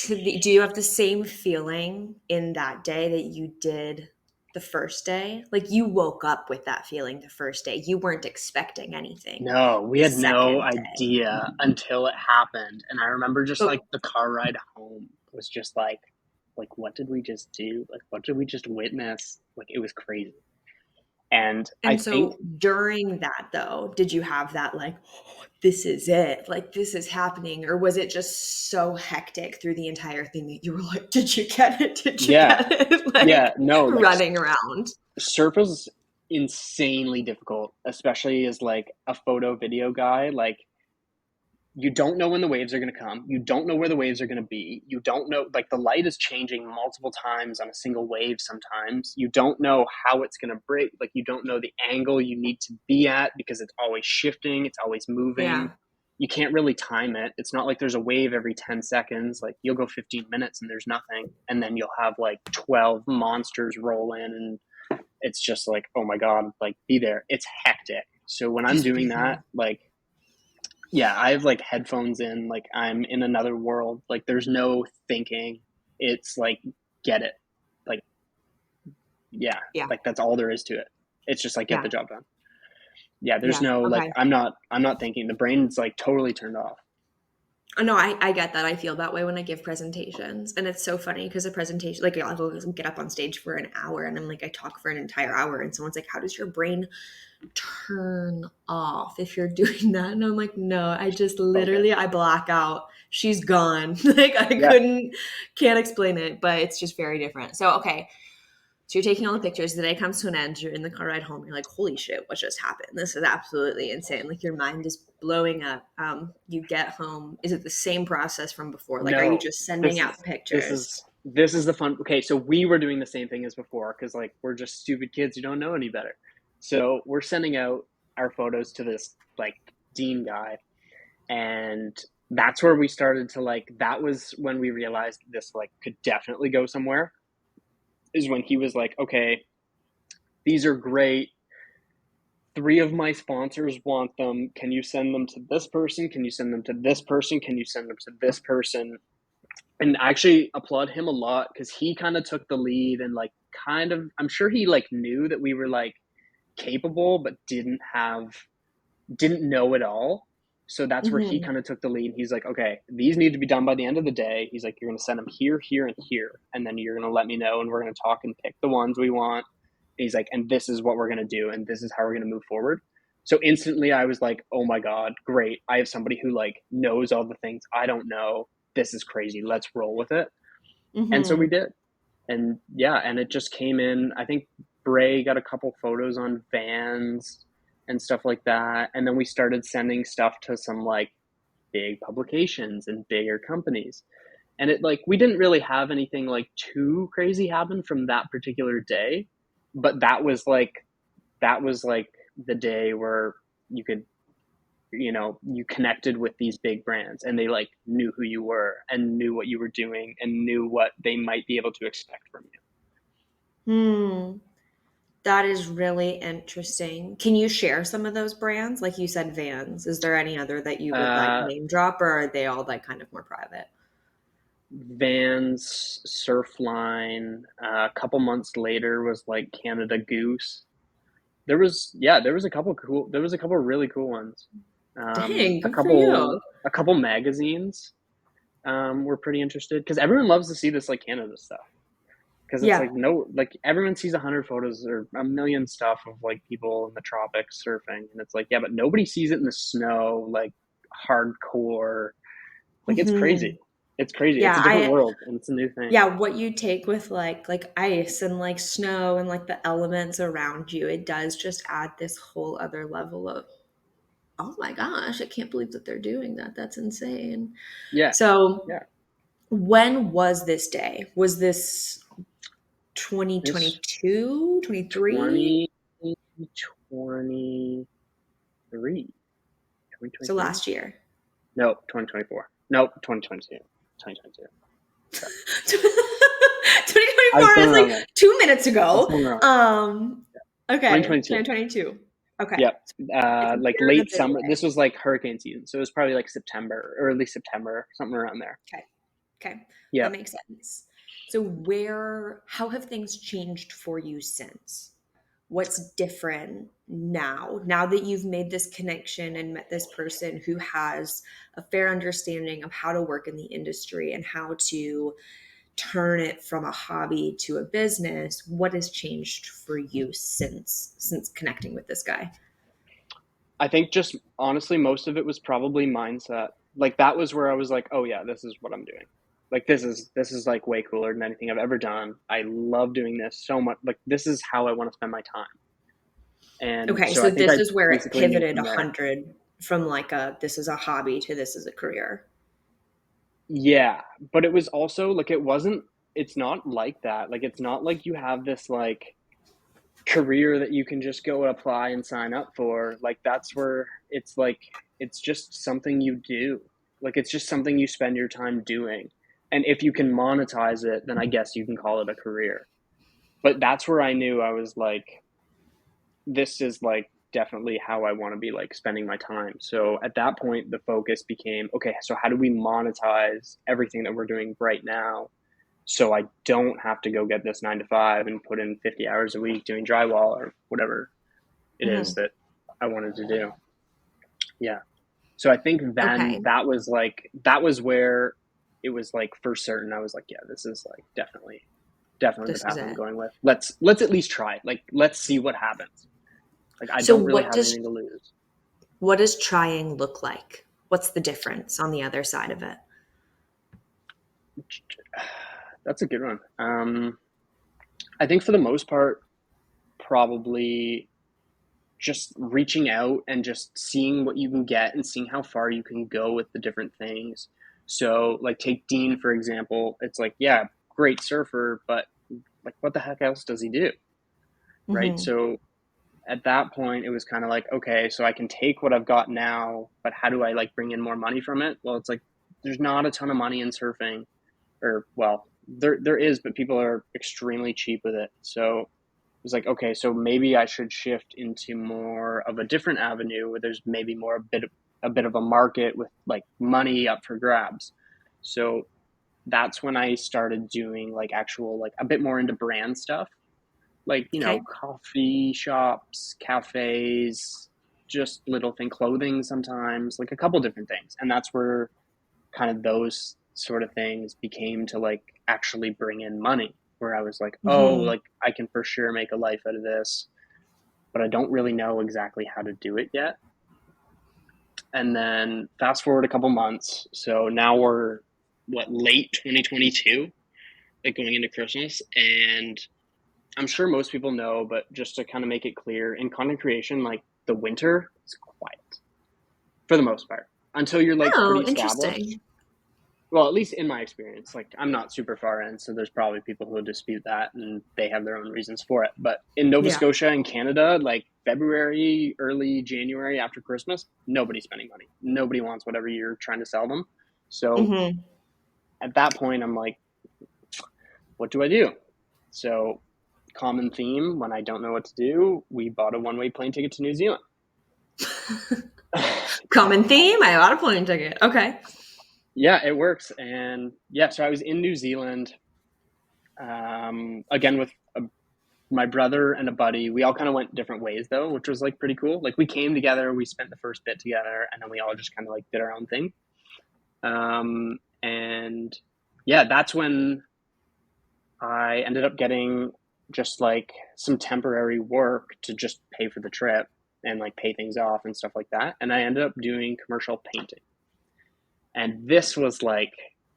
do you have the same feeling in that day that you did the first day? Like you woke up with that feeling the first day. You weren't expecting anything No, we the had no second day. idea until it happened. And I remember just like But the car ride home was just like what did we just do? Like what did we just witness? Like it was crazy. And I and think so during that though, did you have that like, "Oh, this is it, like this is happening," or was it just so hectic through the entire thing that you were like, "Did you get it? Did you yeah, get it?" yeah, Like no, like running around. surf is insanely difficult, especially as like a photo video guy. Like you don't know when the waves are going to come. You don't know where the waves are going to be. You don't know, like the light is changing multiple times on a single wave sometimes. You don't know how it's going to break. Like you don't know the angle you need to be at because it's always shifting, it's always moving. Yeah. You can't really time it. It's not like there's a wave every 10 seconds. Like you'll go 15 minutes and there's nothing. And then you'll have like 12 monsters roll in, and it's just like, oh my God, like be there. It's hectic. So when I'm Just doing be that, there. like yeah, I have like headphones in, like I'm in another world. Like there's no thinking. It's like get it. Like yeah, Yeah. like that's all there is to it. It's just like get the Yeah. job done. Yeah, there's Yeah. no like Okay. I'm not thinking. The brain's like totally turned off. Oh, no, I get that. I feel that way when I give presentations. And it's so funny because a presentation, like I'll go get up on stage for an hour and I'm like, I talk for an entire hour. And someone's like, how does your brain turn off if you're doing that? And I'm like, no, I just Focus. literally, I black out. She's gone. Like I Yeah. can't explain it, but it's just very different. So, okay. So you're taking all the pictures. The day comes to an end. You're in the car ride home. You're like, holy shit, what just happened? This is absolutely insane. Like your mind is blowing up. You get home. Is it the same process from before? Like, are you No, just sending this out is this pictures? is this is the fun. Okay, so we were doing the same thing as before because like we're just stupid kids who don't know any better. So we're sending out our photos to this like Dean guy, and that's where we started to like. That was when we realized this like could definitely go somewhere. Is when he was like, okay, these are great. Three of my sponsors want them. Can you send them to this person? Can you send them to this person? Can you send them to this person? And I actually applaud him a lot because he kind of took the lead and like kind of I'm sure he like knew that we were like capable but didn't know it all. So that's where he Hmm. kind of took the lead. He's like, okay, these need to be done by the end of the day. He's like, you're going to send them here, here, and here. And then you're going to let me know and we're going to talk and pick the ones we want. And he's like, and this is what we're going to do. And this is how we're going to move forward. So instantly I was like, oh my God, great. I have somebody who like knows all the things I don't know. This is crazy. Let's roll with it. And so we Hmm. did. And yeah, and it just came in. I think Bray got a couple photos on Vans and stuff like that. And then we started sending stuff to some like big publications and bigger companies. And it like we didn't really have anything like too crazy happen from that particular day, but that was like the day where you could you connected with these big brands and they like knew who you were and knew what you were doing and knew what they might be able to expect from you. Hmm. That is really interesting. Can you share some of those brands? Like you said, Vans. Is there any other that you would like uh name drop, or are they all like kind of more private? Vans, Surfline, a couple months later was like Canada Goose. There was a couple really cool ones. Dang, A good for couple you. a couple magazines were pretty interested because everyone loves to see this like Canada stuff. Because it's Yeah. like no, like everyone sees 100 photos or a million stuff of like people in the tropics surfing, and it's like yeah, but nobody sees it in the snow, like hardcore. Like it's crazy. Hmm. It's crazy. It's Yeah, a different I world, and it's a new thing. yeah, what you take with like ice and like snow and like the elements around you, it does just add this whole other level of, oh my gosh, I can't believe that they're doing that. That's insane. Yeah, So, yeah. when was this day? Was this It's 2022, 23? 2023. So 2023? last year. No, 2024. No, 2022. 2022. Sorry. I was 2024 going is around like there. 2 minutes I was ago. going around. Okay, 2022. 2022. Okay. Yep. So it's Like years of late this summer. day. This was like hurricane season, so it was probably like September, early September, something around there. Okay. Okay. That Yep. makes sense. So how have things changed for you since? What's different now that you've made this connection and met this person who has a fair understanding of how to work in the industry and how to turn it from a hobby to a business? What has changed for you since connecting with this guy? I think just honestly, most of it was probably mindset. Like that was where I was like, oh yeah, this is what I'm doing. Like this is like way cooler than anything I've ever done. I love doing this so much. Like this is how I want to spend my time. And Okay, so so I think this I is where it basically knew pivoted from there. 100 from like a this is a hobby to this is a career. Yeah, but it was also like it wasn't. It's not like that. Like it's not like you have this like career that you can just go apply and sign up for. Like that's where it's like it's just something you do. Like it's just something you spend your time doing. And if you can monetize it, then I guess you can call it a career. But that's where I knew I was like this is like definitely how I want to be like spending my time. So at that point the focus became okay, so how do we monetize everything that we're doing right now so I don't have to go get this 9 to 5 and put in 50 hours a week doing drywall or whatever it is Mhm. that I wanted to do. Yeah. So I think then Okay, that was where it was like for certain I was like, yeah, this is like definitely the this is path I'm it. going with. Let's at least try. Like let's see what happens. Like I So don't really have anything to lose. what does trying look like? What's the difference on the other side of it? That's a good one. I think for the most part, probably just reaching out and just seeing what you can get and seeing how far you can go with the different things. So, like, take Dean, for example. It's like, yeah, great surfer, but like, what the heck else does he do? Right. Hmm. So, at that point, it was kind of like, okay, so I can take what I've got now, but how do I like bring in more money from it? Well, it's like, there's not a ton of money in surfing, or well, there is, but people are extremely cheap with it. So it was like, okay, so maybe I should shift into more of a different avenue where there's maybe more a bit of a market with like money up for grabs. So that's when I started doing like actual like a bit more into brand stuff, like Okay. coffee shops, cafes, just little thing, clothing sometimes, like a couple different things, and that's where kind of those sort of things became to like actually bring in money, where I was like, oh, Hmm. like I can for sure make a life out of this, but I don't really know exactly how to do it yet. And then fast forward a couple months, so now we're what, late 2022, like going into Christmas, and I'm sure most people know, but just to kind of make it clear, in content creation, like the winter is quiet for the most part until you're like pretty Oh, established. interesting. Well, at least in my experience, like I'm not super far in, so there's probably people who will dispute that and they have their own reasons for it. But in Nova Yeah. Scotia and Canada, like February, early January after Christmas, nobody's spending money. Nobody wants whatever you're trying to sell them. So Hmm. at that point, I'm like, what do I do? So, common theme when I don't know what to do, we bought a one-way plane ticket to New Zealand. Common theme. I bought a plane ticket. Okay. Yeah, it works. And yeah, so I was in New Zealand again with my brother and a buddy. We all kind of went different ways though, which was like pretty cool. Like we came together, we spent the first bit together, and then we all just kind of like did our own thing. And yeah, that's when I ended up getting just like some temporary work to just pay for the trip and like pay things off and stuff like that. And I ended up doing commercial painting. And this was like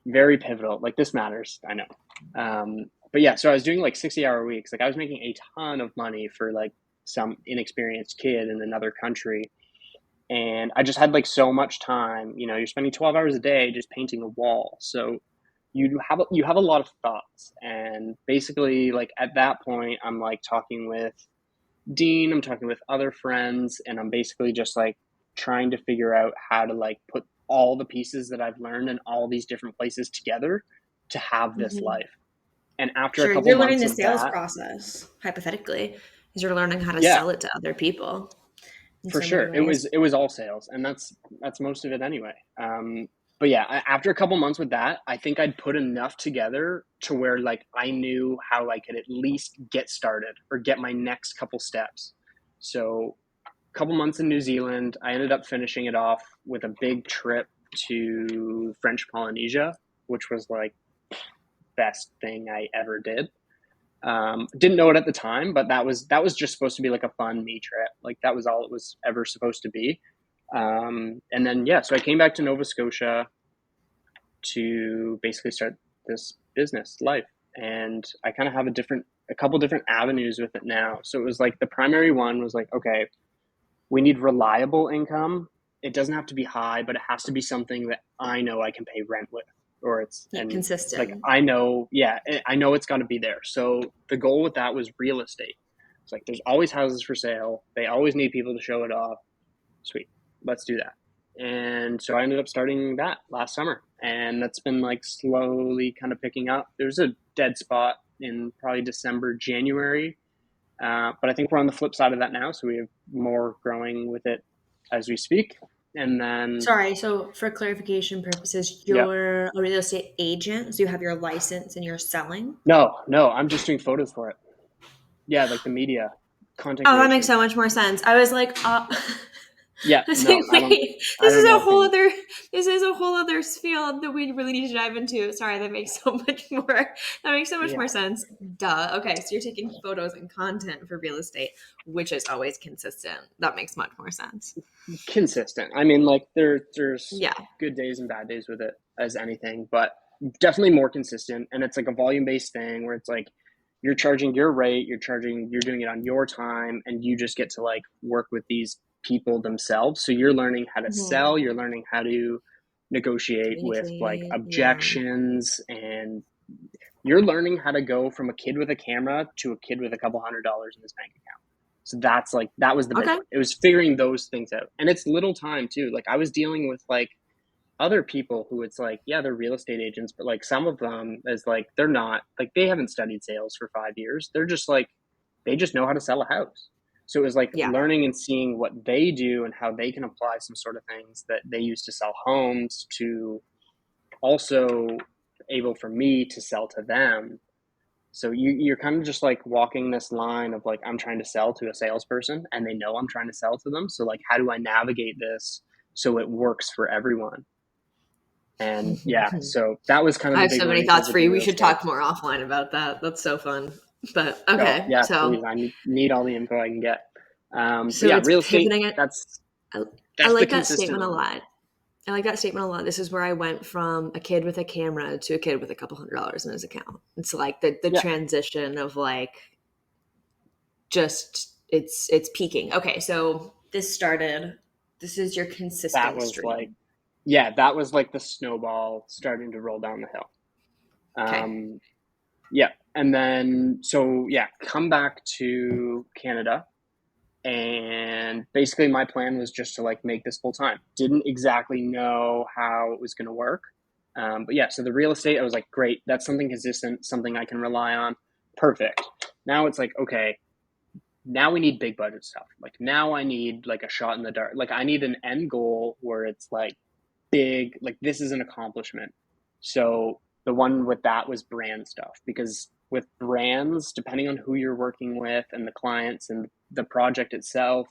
very pivotal. Like this matters, I know. But yeah, so I was doing like 60-hour weeks. Like I was making a ton of money for like some inexperienced kid in another country. And I just had like so much time. You're spending 12 hours a day just painting a wall. So you have a lot of thoughts, and basically like at that point I'm like talking with Dean, I'm talking with other friends, and I'm basically just like trying to figure out how to like put all the pieces that I've learned in all these different places together to have this Hmm. life. And after a Sure. couple You're learning months the of sales that, process, hypothetically, because you're learning how to yeah, sell it to other people in for so many sure. It ways. was it was all sales, and that's most of it anyway. But yeah, after a couple months with that, I think I'd put enough together to where like I knew how I could at least get started or get my next couple steps. So a couple months in New Zealand, I ended up finishing it off with a big trip to French Polynesia, which was like best thing I ever did. Didn't know it at the time, but that was just supposed to be like a fun me trip. Like that was all it was ever supposed to be. And then yeah, so I came back to Nova Scotia to basically start this business life, and I kind of have a couple different avenues with it now. So it was like the primary one was like, okay, we need reliable income. It doesn't have to be high, but it has to be something that I know I can pay rent with, or it's Yeah, and like consistent. I know, yeah, I know it's got to be there. So the goal with that was real estate. It's like there's always houses for sale. They always need people to show it off. Sweet, let's do that. And so I ended up starting that last summer, and that's been like slowly kind of picking up. There's a dead spot in probably December, January, but I think we're on the flip side of that now. So we have more growing with it as we speak. And then, Sorry, so for clarification purposes, yeah, you're a real estate agent, so you have your license and you're selling? no, no, I'm just doing photos for it. Yeah, like the media, content Oh, that makes creation. so much more sense. I was like, Yeah, I was like, no, wait, I don't know this is a whole other field that we really need to dive into. Sorry, that makes so much more Yeah, sense. Duh. Okay, so you're taking photos and content for real estate, which is always consistent. That makes much more sense. consistent. I mean, like there's Yeah. good days and bad days with it as anything, but definitely more consistent. And it's like a volume based thing where it's like you're charging your rate, you're doing it on your time, and you just get to like work with these people themselves. So you're learning how to Hmm. sell, you're learning how to negotiate with like Communicate. Yeah. objections, and you're learning how to go from a kid with a camera to a kid with a couple $100s in his bank account. So that's like, that was the big Okay. one. It was figuring those things out. And it's little time too. Like I was dealing with like other people who it's like, yeah, they're real estate agents, but like some of them is like, they're not, like they haven't studied sales for 5 years. They're just like, they just know how to sell a house. So it was like Yeah. learning and seeing what they do and how they can apply some sort of things that they use to sell homes to also able for me to sell to them. So you're kind of just like walking this line of like, I'm trying to sell to a salesperson and they know I'm trying to sell to them. So like, how do I navigate this so it works for everyone? And yeah, so that was kind of I the have big so many learning curve thoughts with for the you. We real should estate. talk more offline about that. That's so fun. But Oh okay, yeah, please. so I need all the info I can get. But so yeah, it's real estate. pivoting it. I, I That's the like that consistent statement a one. lot. I like that statement a lot. This is where I went from a kid with a camera to a kid with a couple $100s in his account. It's like the Yeah, transition of like just it's peaking. Okay, so this started. This is your that consistent was like, stream. yeah, that was like the snowball starting to roll down the hill. Okay. Um, yeah, and then so yeah, come back to Canada, and basically my plan was just to like make this full time. Didn't exactly know how it was going to work, but yeah. So the real estate, I was like, great, that's something consistent, something I can rely on. Perfect. Now it's like, okay, now we need big budget stuff. Like now I need like a shot in the dark. Like I need an end goal where it's like big, like this is an accomplishment. So the one with that was brand stuff, because with brands, depending on who you're working with and the clients and the project itself,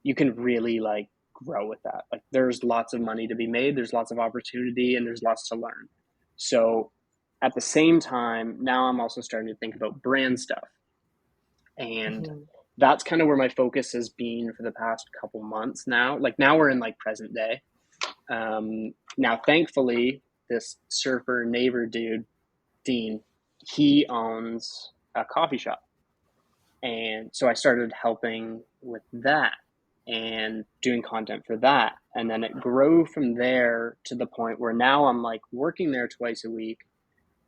you can really like grow with that. Like there's lots of money to be made, there's lots of opportunity, and there's lots to learn. So at the same time, now I'm also starting to think about brand stuff. And Mhm. that's kind of where my focus has been for the past couple months now. Like now we're in like present day. Now, thankfully, this surfer neighbor dude, Dean, he owns a coffee shop. And so I started helping with that and doing content for that. And then it grew from there to the point where now I'm like working there twice a week.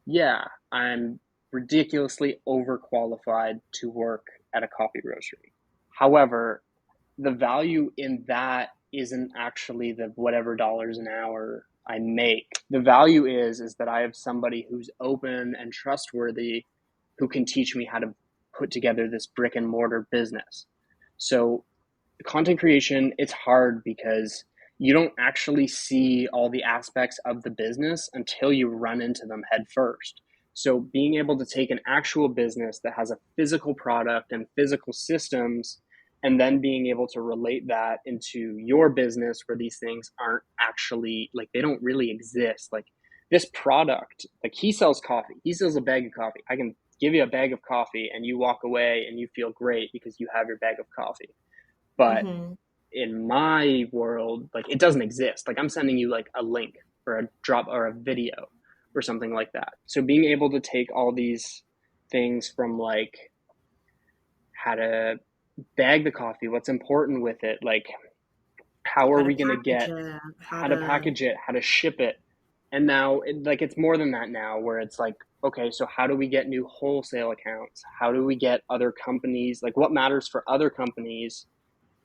Yeah, I'm ridiculously overqualified to work at a coffee roastery. However, the value in that isn't actually the whatever dollars an hour I make. The value is that I have somebody who's open and trustworthy who can teach me how to put together this brick and mortar business. So content creation, it's hard because you don't actually see all the aspects of the business until you run into them head first. So being able to take an actual business that has a physical product and physical systems, and then being able to relate that into your business where these things aren't actually like, they don't really exist. Like this product, like he sells coffee, he sells a bag of coffee. I can give you a bag of coffee and you walk away and you feel great because you have your bag of coffee. But Mhm. in my world, like it doesn't exist. Like I'm sending you like a link or a drop or a video or something like that. So being able to take all these things from like how to bag the coffee, what's important with it, like how are How to we going to package get, it, how how to to package it, how to ship it. And now like it's more than that now, where it's like, okay, so how do we get new wholesale accounts? How do we get other companies, like what matters for other companies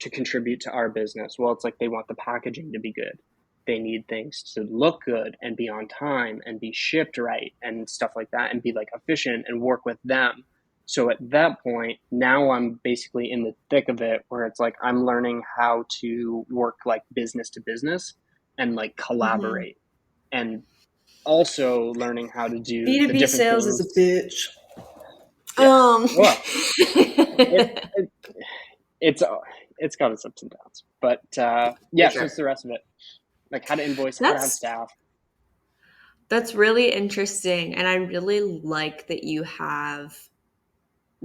to contribute to our business? Well, it's like they want the packaging to be good. They need things to look good and be on time and be shipped right and stuff like that and be like efficient and work with them. So at that point, now I'm basically in the thick of it where it's like I'm learning how to work like business to business and like Mhm. collaborate, and also learning how to do the B2B different sales is a things. bitch. Yeah. Um Well, it, it it's it's got its ups and downs, but for yeah. So sure. it's the rest of it, like how to invoice, how to have That's staff. that's really interesting, and I really like that you have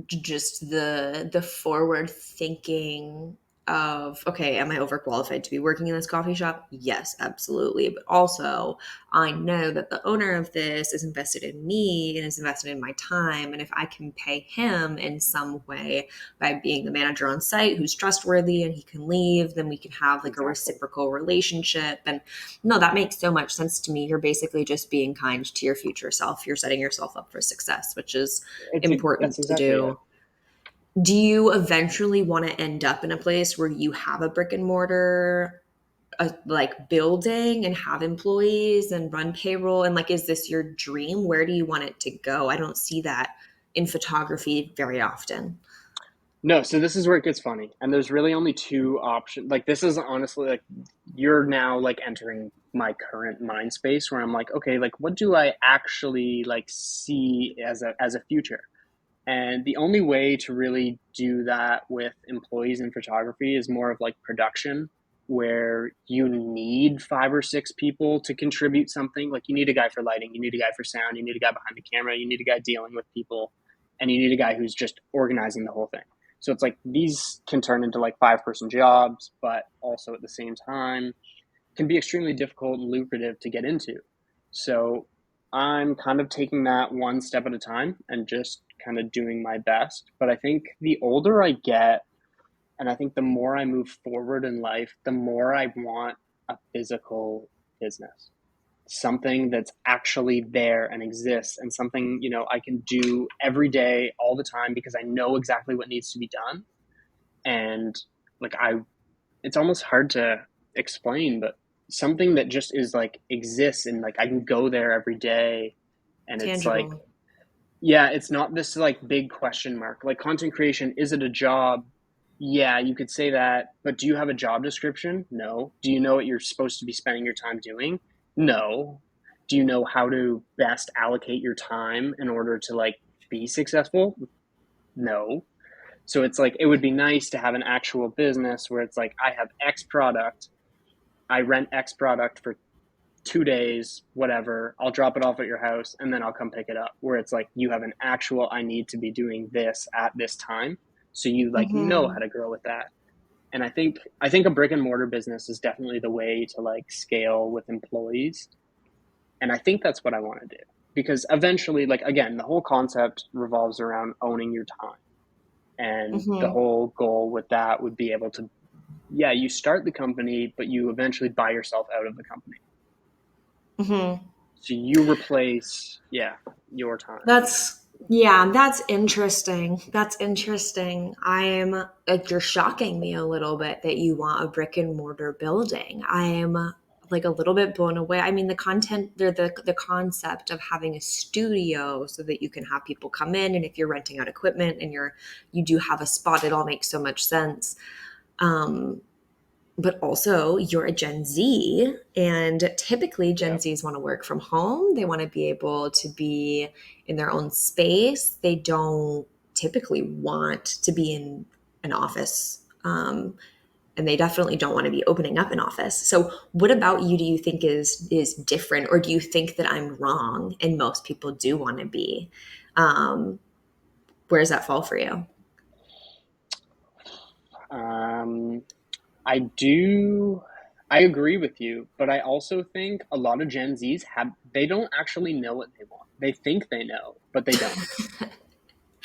just the forward thinking of, okay, am I overqualified to be working in this coffee shop? Yes, absolutely. But also, I know that the owner of this is invested in me and is invested in my time. And if I can pay him in some way by being the manager on site who's trustworthy and he can leave, then we can have like a Exactly. reciprocal relationship. And no, that makes so much sense to me. You're basically just being kind to your future self. You're setting yourself up for success, which is That's important to exactly it. do. Do you eventually want to end up in a place where you have a brick and mortar like building and have employees and run payroll, and like is this your dream? Where do you want it to go? I don't see that in photography very often. No, so this is where it gets funny. And there's really only two options. Like this is honestly like you're now like entering my current mind space where I'm like, okay, like what do I actually like see as a future? And the only way to really do that with employees in photography is more of like production, where you need five or six people to contribute something. Like you need a guy for lighting, you need a guy for sound, you need a guy behind the camera, you need a guy dealing with people, and you need a guy who's just organizing the whole thing. So it's like these can turn into like five-person jobs, but also at the same time can be extremely difficult and lucrative to get into. So I'm kind of taking that one step at a time and just kind of doing my best. But I think the older I get, and I think the more I move forward in life, the more I want a physical business. Something that's actually there and exists, and something, I can do every day, all the time, because I know exactly what needs to be done. And like, it's almost hard to explain, but something that just is like exists and like I can go there every day and it's like, Tangible. yeah, it's not this like big question mark. Like content creation, is it a job? Yeah, you could say that, but do you have a job description? No. Do you know what you're supposed to be spending your time doing? No. Do you know how to best allocate your time in order to like be successful? No. So it's like it would be nice to have an actual business where it's like I have X product, I rent X product for 2 days, whatever. I'll drop it off at your house and then I'll come pick it up. Where it's like you have an actual, I need to be doing this at this time. So you like know how Hmm. to grow with that. And I think a brick and mortar business is definitely the way to like scale with employees. And I think that's what I want to do. Because eventually, like again, the whole concept revolves around owning your time. And the Hmm. whole goal with that would be able to, yeah, you start the company, but you eventually buy yourself out of the company. Hmm. So you replace, yeah, your time. Yeah, that's interesting. That's interesting. I'm like, you're shocking me a little bit that you want a brick and mortar building. I am like a little bit blown away. I mean, the concept of having a studio so that you can have people come in, and if you're renting out equipment and you do have a spot, it all makes so much sense. Um, but also you're a Gen Z, and typically Gen Yeah. Zs want to work from home. They want to be able to be in their own space. They don't typically want to be in an office. And they definitely don't want to be opening up an office. So what about you do you think is different, or do you think that I'm wrong and most people do want to be? Um, where does that fall for you? Um, I do, I agree with you, but I also think a lot of Gen Zs they don't actually know what they want. They think they know, but they don't.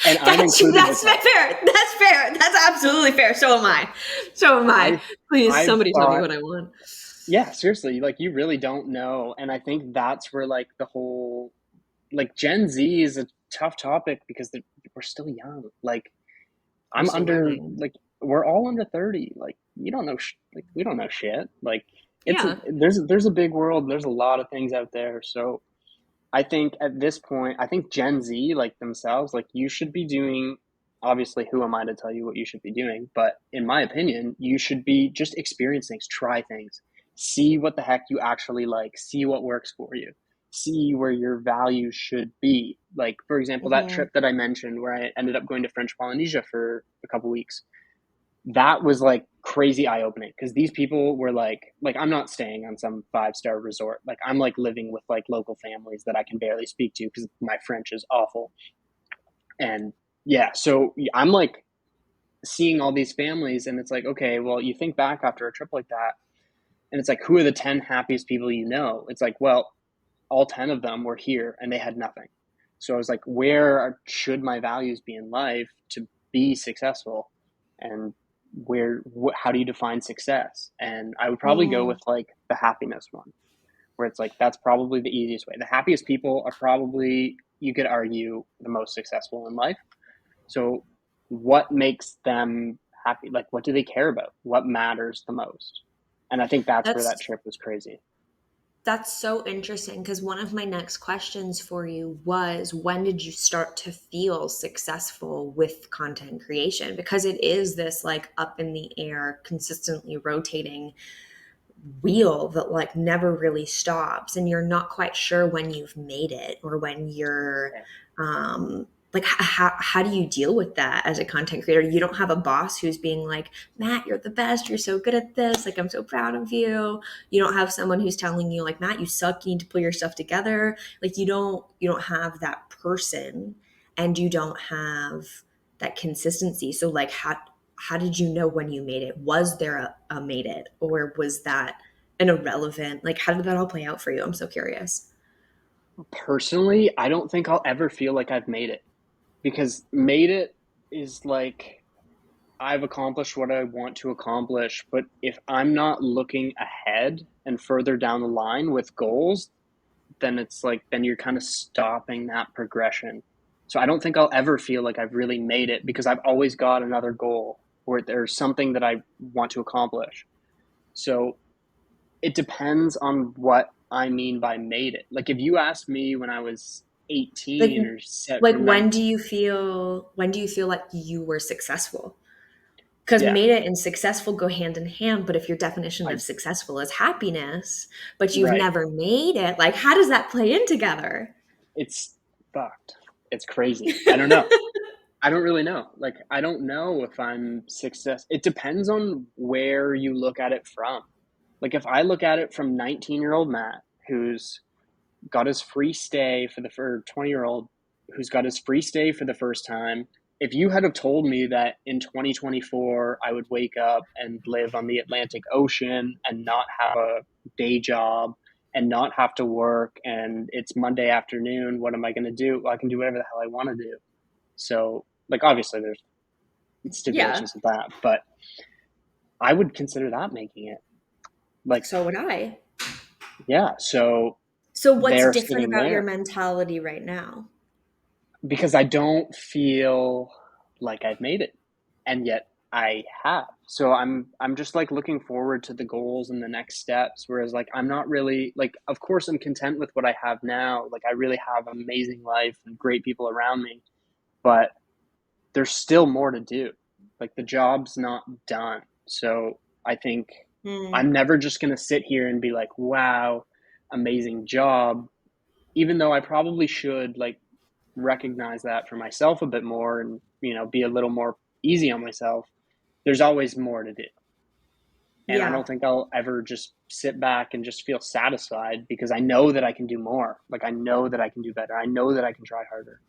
And I'm That's included with that's that. fair. That's fair. That's absolutely fair. So am I. So am I. I, Please, I've somebody tell me thought, what I want. yeah, seriously, like you really don't know. And I think that's where like the whole, like Gen Z is a tough topic because we're still young. Like We're I'm still under learning. like we're all under 30. Like you don't know like we don't know shit. Like Yeah. there's a big world. There's a lot of things out there. So I think at this point, I think Gen Z like themselves, like you should be doing, obviously who am I to tell you what you should be doing, but in my opinion, you should be just experience things, try things, see what the heck you actually like, see what works for you, see where your values should be. Like for example, that Hmm. trip that I mentioned where I ended up going to French Polynesia for a couple weeks, that was like crazy eye opening because these people were like I'm not staying on some 5-star resort. Like I'm like living with like local families that I can barely speak to because my French is awful. And yeah, so I'm like seeing all these families, and it's like, okay, well, you think back after a trip like that, and it's like, who are the 10 happiest people you know? It's like, well, all 10 of them were here and they had nothing. So I was like, where should my values be in life to be successful? And how do you define success? And I would probably go with Mm. like the happiness one, where it's like, that's probably the easiest way. The happiest people are probably, you could argue, the most successful in life. So what makes them happy? Like, what do they care about? What matters the most? And I think that's where that That's trip was crazy. That's so interesting because one of my next questions for you was when did you start to feel successful with content creation? Because it is this like up in the air, consistently rotating wheel that like never really stops and you're not quite sure when you've made it or when you're Yeah. like how do you deal with that as a content creator? You don't have a boss who's being like, Matt, you're the best, you're so good at this, like I'm so proud of you. You don't have someone who's telling you like, Matt, you suck, you need to pull your stuff together. Like you don't have that person, and you don't have that consistency. So like how did you know when you made it? Was there a made it, or was that an irrelevant? Like, how did that all play out for you? I'm so curious. Personally, I don't think I'll ever feel like I've made it, because made it is like I've accomplished what I want to accomplish. But if I'm not looking ahead and further down the line with goals, then it's like, then you're kind of stopping that progression. So I don't think I'll ever feel like I've really made it, because I've always got another goal or there's something that I want to accomplish. So it depends on what I mean by made it. Like if you asked me when I was Like 18 or like 19, when do you feel like you were successful? Because yeah, made it and successful go hand in hand. But if your definition of I successful is happiness, but you've right. never made it, like how does that play in together? It's fucked. It's crazy. I don't know. I don't really know. Like I don't know if I'm success. It depends on where you look at it from. Like if I look at it from 19-year-old Matt, who's got his free stay for the for 20-year-old who's got his free stay for the first time. If you had have told me that in 2024 I would wake up and live on the Atlantic Ocean and not have a day job and not have to work, and it's Monday afternoon, what am I going to do? Well, I can do whatever the hell I want to do. So, like, obviously there's Yeah. stipulations of that, but I would consider that making it. Like, So would I. yeah, so So what's they're different sitting about your there mentality right now? because I don't feel like I've made it, and yet I have. So I'm just like looking forward to the goals and the next steps. Whereas like I'm not really like, of course I'm content with what I have now. Like I really have an amazing life and great people around me, but there's still more to do. Like the job's not done. So I think Hmm. I'm never just gonna sit here and be like, wow, amazing job, even though I probably should like recognize that for myself a bit more and be a little more easy on myself. There's always more to do, and I Yeah. don't think I'll ever just sit back and just feel satisfied, because I know that I can do more. Like I know that I can do better, I know that I can try harder.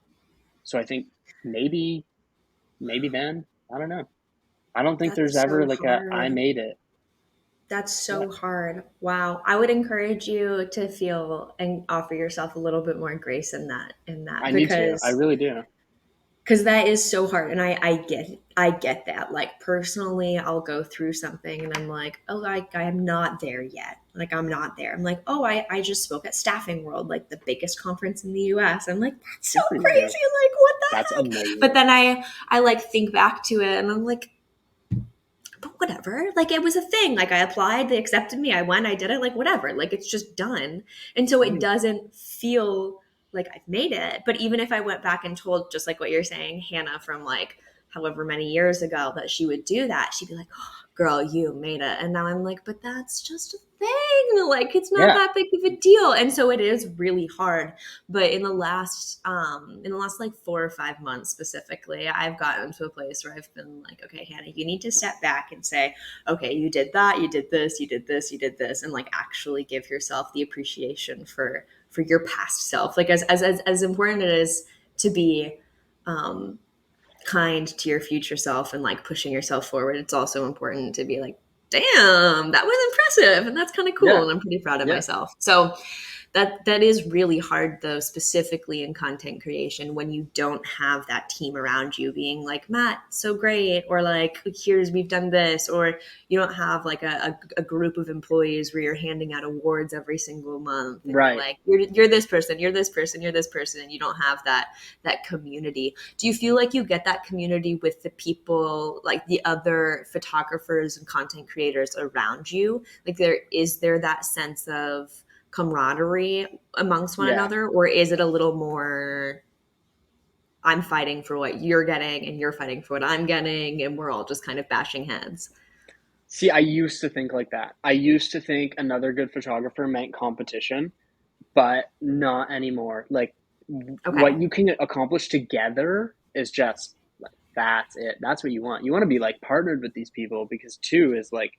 So I think maybe then, I don't know, I don't think there's That's ever so like a I hard. made it. That's Yeah, so hard. Wow. I would encourage you to feel and offer yourself a little bit more grace in that I need to, I because really do. that is so hard. And I get that. Like personally, I'll go through something and I'm like, oh, like I'm not there yet. Like I'm not there. I'm like, oh, I just spoke at Staffing World, like the biggest conference in the US. I'm like, that's so Good for crazy. you. Like, what That's the heck? But amazing. then I like think back to it and I'm like, but whatever. Like it was a thing. Like I applied, they accepted me, I went, I did it, like whatever. Like it's just done. And so it Mhm. doesn't feel like I've made it. But even if I went back and told, just like what you're saying, Hannah from like however many years ago that she would do that, she'd be like, oh, girl, you made it. And now I'm like, but that's just a thing. Like it's not Yeah, that big of a deal. And so it is really hard. But in the last like 4 or 5 months specifically, I've gotten to a place where I've been like, okay, Hannah, you need to step back and say, okay, you did that, you did this, you did this, you did this, and like actually give yourself the appreciation for your past self. Like as important it is to be um kind to your future self and like pushing yourself forward, it's also important to be like, damn, that was impressive and that's kind of cool Yeah, and I'm pretty proud of yeah, myself. So that is really hard though, specifically in content creation when you don't have that team around you being like, Matt, so great, or like, here's, we've done this, or you don't have like a group of employees where you're handing out awards every single month and you're right. like, you're this person, you're this person, you're this person, and you don't have that community. Do you feel like you get that community with the people, like the other photographers and content creators around you? Like, there that sense of camaraderie amongst one Yeah. another, or is it a little more, I'm fighting for what you're getting and you're fighting for what I'm getting and we're all just kind of bashing heads? See, I used to think like that. I used to think another good photographer meant competition, but not anymore. Like Okay. what you can accomplish together is just like that's it. That's what you want. You want to be like partnered with these people because two is like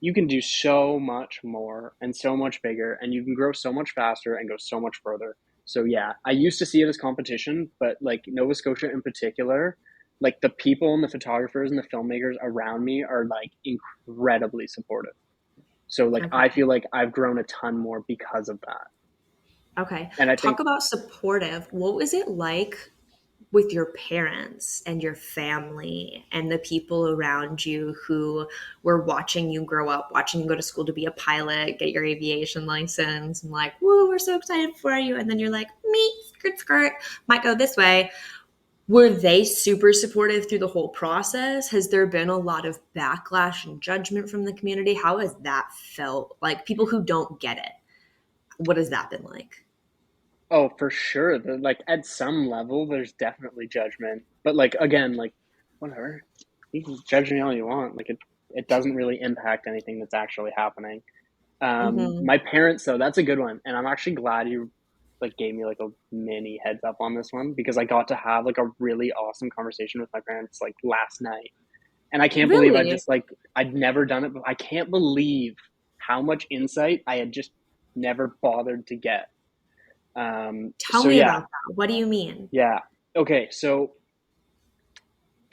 you can do so much more and so much bigger and you can grow so much faster and go so much further. So yeah, I used to see it as competition, but like Nova Scotia in particular, like the people and the photographers and the filmmakers around me are like incredibly supportive. So like I Okay. feel like I've grown a ton more because of that. Okay. And I Talk think, about supportive. What was it like with your parents and your family and the people around you who were watching you grow up, watching you go to school to be a pilot, get your aviation license, and like, whoa, we're so excited for you. And then you're like, me, skirt, skirt, might go this way. Were they super supportive through the whole process? Has there been a lot of backlash and judgment from the community? How has that felt? Like people who don't get it, what has that been like? oh, for sure, like at some level, there's definitely judgment, but like again, like whatever, you can judge me all you want. Like it doesn't really impact anything that's actually happening. Mm-hmm. My parents, though, that's a good one, and I'm actually glad you like gave me like a mini heads up on this one because I got to have like a really awesome conversation with my parents like last night, and I can't believe I Really? just like I'd never done it, but I can't believe how much insight I had just never bothered to get. Tell So me yeah, about that. What do you mean? yeah, okay, so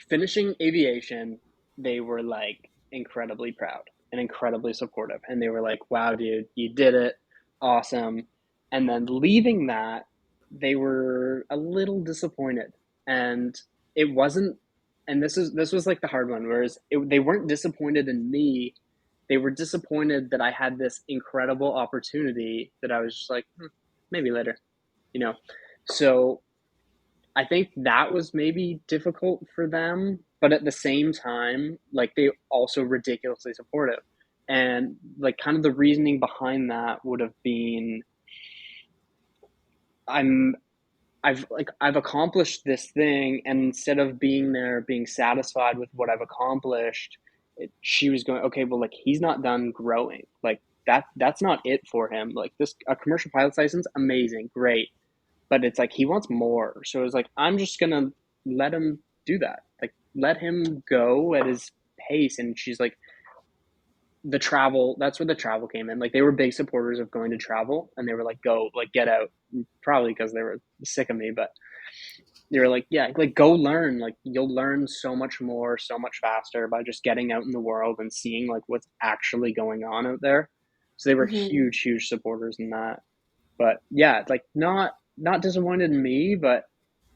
finishing aviation, they were like incredibly proud and incredibly supportive. And they were like, wow, dude, you did it. Awesome. And then leaving that, they were a little disappointed. And it wasn't, and this was like the hard one, whereas they weren't disappointed in me. They were disappointed that I had this incredible opportunity that I was just like, maybe later, you know? So I think that was maybe difficult for them, but at the same time, like they also ridiculously supportive. And like kind of the reasoning behind that would have been I'm I've accomplished this thing and instead of being there being satisfied with what I've accomplished, she was going, okay, well like he's not done growing. Like that's not it for him. Like this a commercial pilot's license, amazing, great, but it's like he wants more. So it's like I'm just gonna let him do that. Like let him go at his pace. And she's like, the travel. That's where the travel came in. Like they were big supporters of going to travel, and they were like, go, like get out. Probably because they were sick of me, but they were like, yeah, like go learn. Like you'll learn so much more, so much faster by just getting out in the world and seeing like what's actually going on out there. So they were Mm-hmm. huge, huge supporters in that. But yeah, like not disappointed in me, but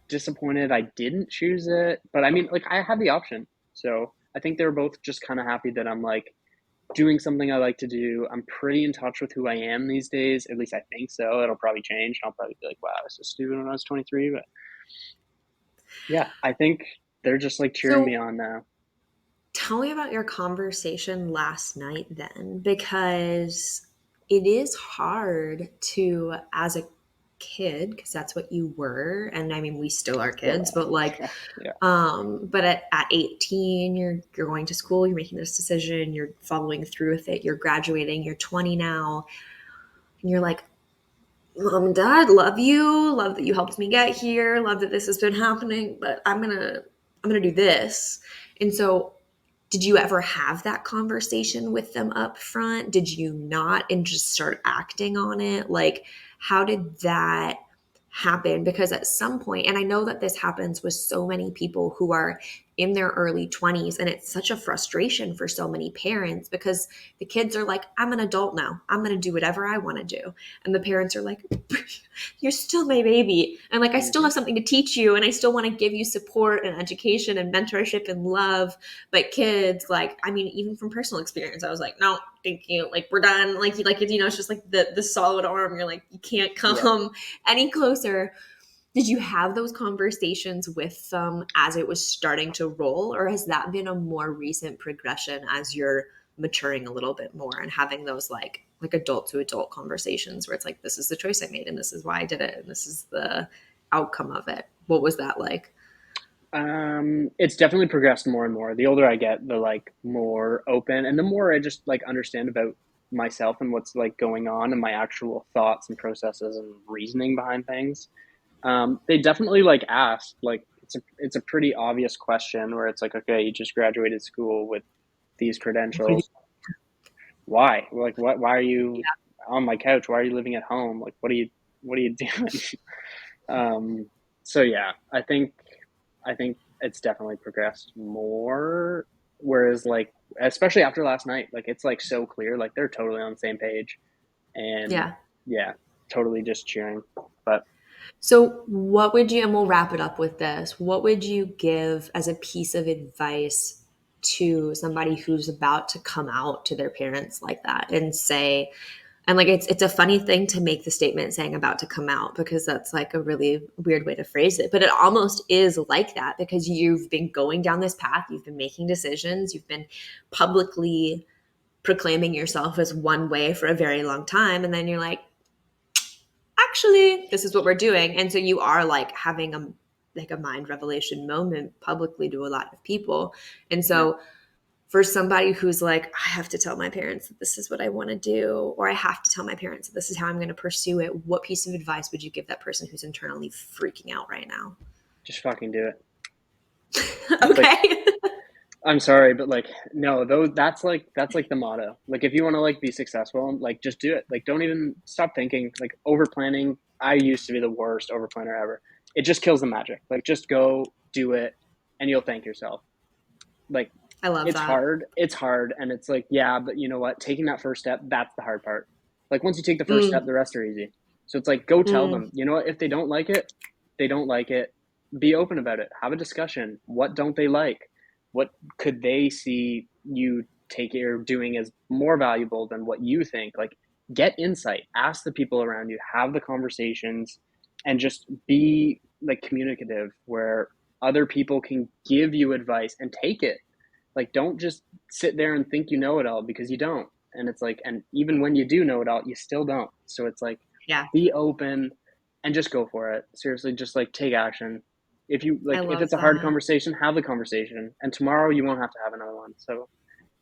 disappointed I didn't choose it. But I mean, like I had the option. So I think they were both just kind of happy that I'm like doing something I like to do. I'm pretty in touch with who I am these days. At least I think so. It'll probably change. I'll probably be like, wow, I was so stupid when I was 23. But yeah, I think they're just like cheering me So on now. tell me about your conversation last night then, because it is hard to, as a kid, because that's what you were, and I mean we still are Still kids, but like, am. Yeah. but at 18, you're going to school, you're making this decision, you're following through with it, you're graduating, you're 20 now, and you're like, Mom and Dad, love you, love that you helped me get here, love that this has been happening, but I'm gonna do this. And so did you ever have that conversation with them up front? Did you not and just start acting on it? Like, how did that happen? Because at some point, and I know that this happens with so many people who are in their early 20s, and it's such a frustration for so many parents because the kids are like, I'm an adult now. I'm going to do whatever I want to do. And the parents are like, you're still my baby. And like, I still Hmm. have something to teach you, and I still want to give you support and education and mentorship and love. But kids, like, I mean, even from personal experience, I was like, no, thank you. Like, we're done. Like, it's just like the solid arm. You're like, you can't Yeah. come any closer. Did you have those conversations with them as it was starting to roll, or has that been a more recent progression as you're maturing a little bit more and having those like adult to adult conversations where it's like, this is the choice I made and this is why I did it and this is the outcome of it? What was that like? It's definitely progressed more and more. The older I get, the like more open and the more I just like understand about myself and what's like going on and my actual thoughts and processes and reasoning behind things. They definitely like asked like it's a pretty obvious question where it's like, okay, you just graduated school with these credentials. Why? Like, what? Why are you on my couch? Why are you living at home? Like, what are you doing? Um, so yeah, I think it's definitely progressed more. Whereas like, especially after last night, like it's like so clear, like they're totally on the same page, and Yeah. yeah, totally just cheering. But So, what would you, and we'll wrap it up with this, what would you give as a piece of advice to somebody who's about to come out to their parents like that and say, and like it's a funny thing to make the statement saying about to come out because that's like a really weird way to phrase it, but it almost is like that because you've been going down this path, you've been making decisions, you've been publicly proclaiming yourself as one way for a very long time, and then you're like, actually this is what we're doing, and so you are like having a mind revelation moment publicly to a lot of people. And yeah, so for somebody who's like, I have to tell my parents that this is what I want to do, or I have to tell my parents that this is how I'm going to pursue it, what piece of advice would you give that person who's internally freaking out right now? just fucking do it. Like, Okay. I'm sorry, but like, no, those that's like the motto. Like, if you want to like be successful, like just do it. Like, don't even stop thinking. Like, over planning. I used to be the worst over planner ever. It just kills the magic. Like, just go do it, and you'll thank yourself. Like, I love that. it's hard, and it's like, yeah, but you know what, taking that first step, that's the hard part. Like, once you take the first step, Mm, the rest are easy. So it's like, go tell mm, them, you know what, if they don't like it, they don't like it. Be open about it, have a discussion. What don't they like? What could they see you taking or doing as more valuable than what you think? Like, get insight, ask the people around you, have the conversations, and just be like communicative where other people can give you advice and take it. Like, don't just sit there and think you know it all because you don't. And it's like, and even when you do know it all, you still don't. So it's like, yeah, be open and just go for it. Seriously, just like take action. If you I like, if love it's a hard that. conversation, have the conversation. And tomorrow you won't have to have another one. So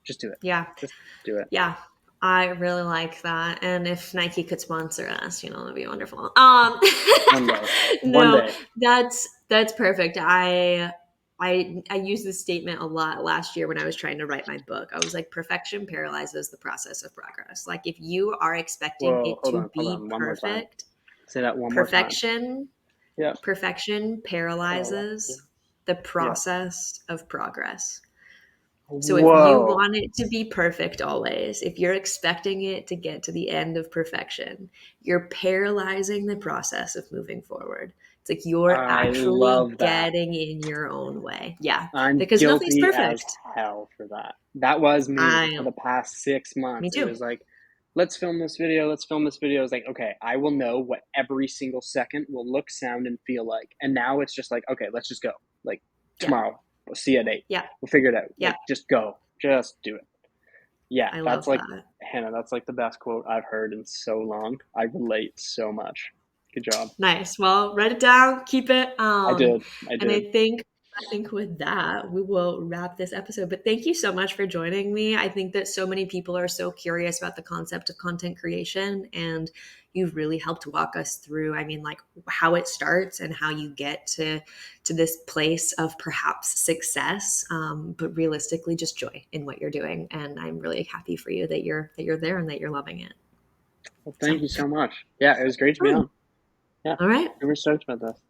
just do it. Yeah. Just do it. Yeah, I really like that. And if Nike could sponsor us, that'd be wonderful. One day. One No, day. that's perfect. I used this statement a lot last year when I was trying to write my book. I was like, perfection paralyzes the process of progress. Like if you are expecting Whoa, it to hold be on. One more time. perfect, Say that one more time. perfection Yeah. perfection Paralysis. paralyzes the Yeah. process of progress. So if you Whoa. want it to be perfect always, if you're expecting it to get to the end of perfection, you're paralyzing the process of moving forward. It's like you're I actually love that. getting in your own way. Yeah, I'm because nothing's guilty as perfect. hell for that. That was me for I, the past six me months. It too. was like, let's film this video. Let's film this video. I was like, okay, I will know what every single second will look, sound, and feel like. And now it's just like, okay, let's just go. Like Yeah, tomorrow, we'll see a date. yeah, We'll figure it out. yeah. Like just go. Just do it. Yeah, I that's love like, that. Hannah, that's like the best quote I've heard in so long. I relate so much. Good job. Nice. Well, write it down, keep it. I did. I And did. I think with that, we will wrap this episode. But thank you so much for joining me. I think that so many people are so curious about the concept of content creation, and you've really helped walk us through, I mean, like how it starts and how you get to this place of perhaps success, but realistically just joy in what you're doing. And I'm really happy for you that you're there and that you're loving it. Well, So thank you so much. Yeah, it was great to be fun. on. Yeah, All right. super stoked about this.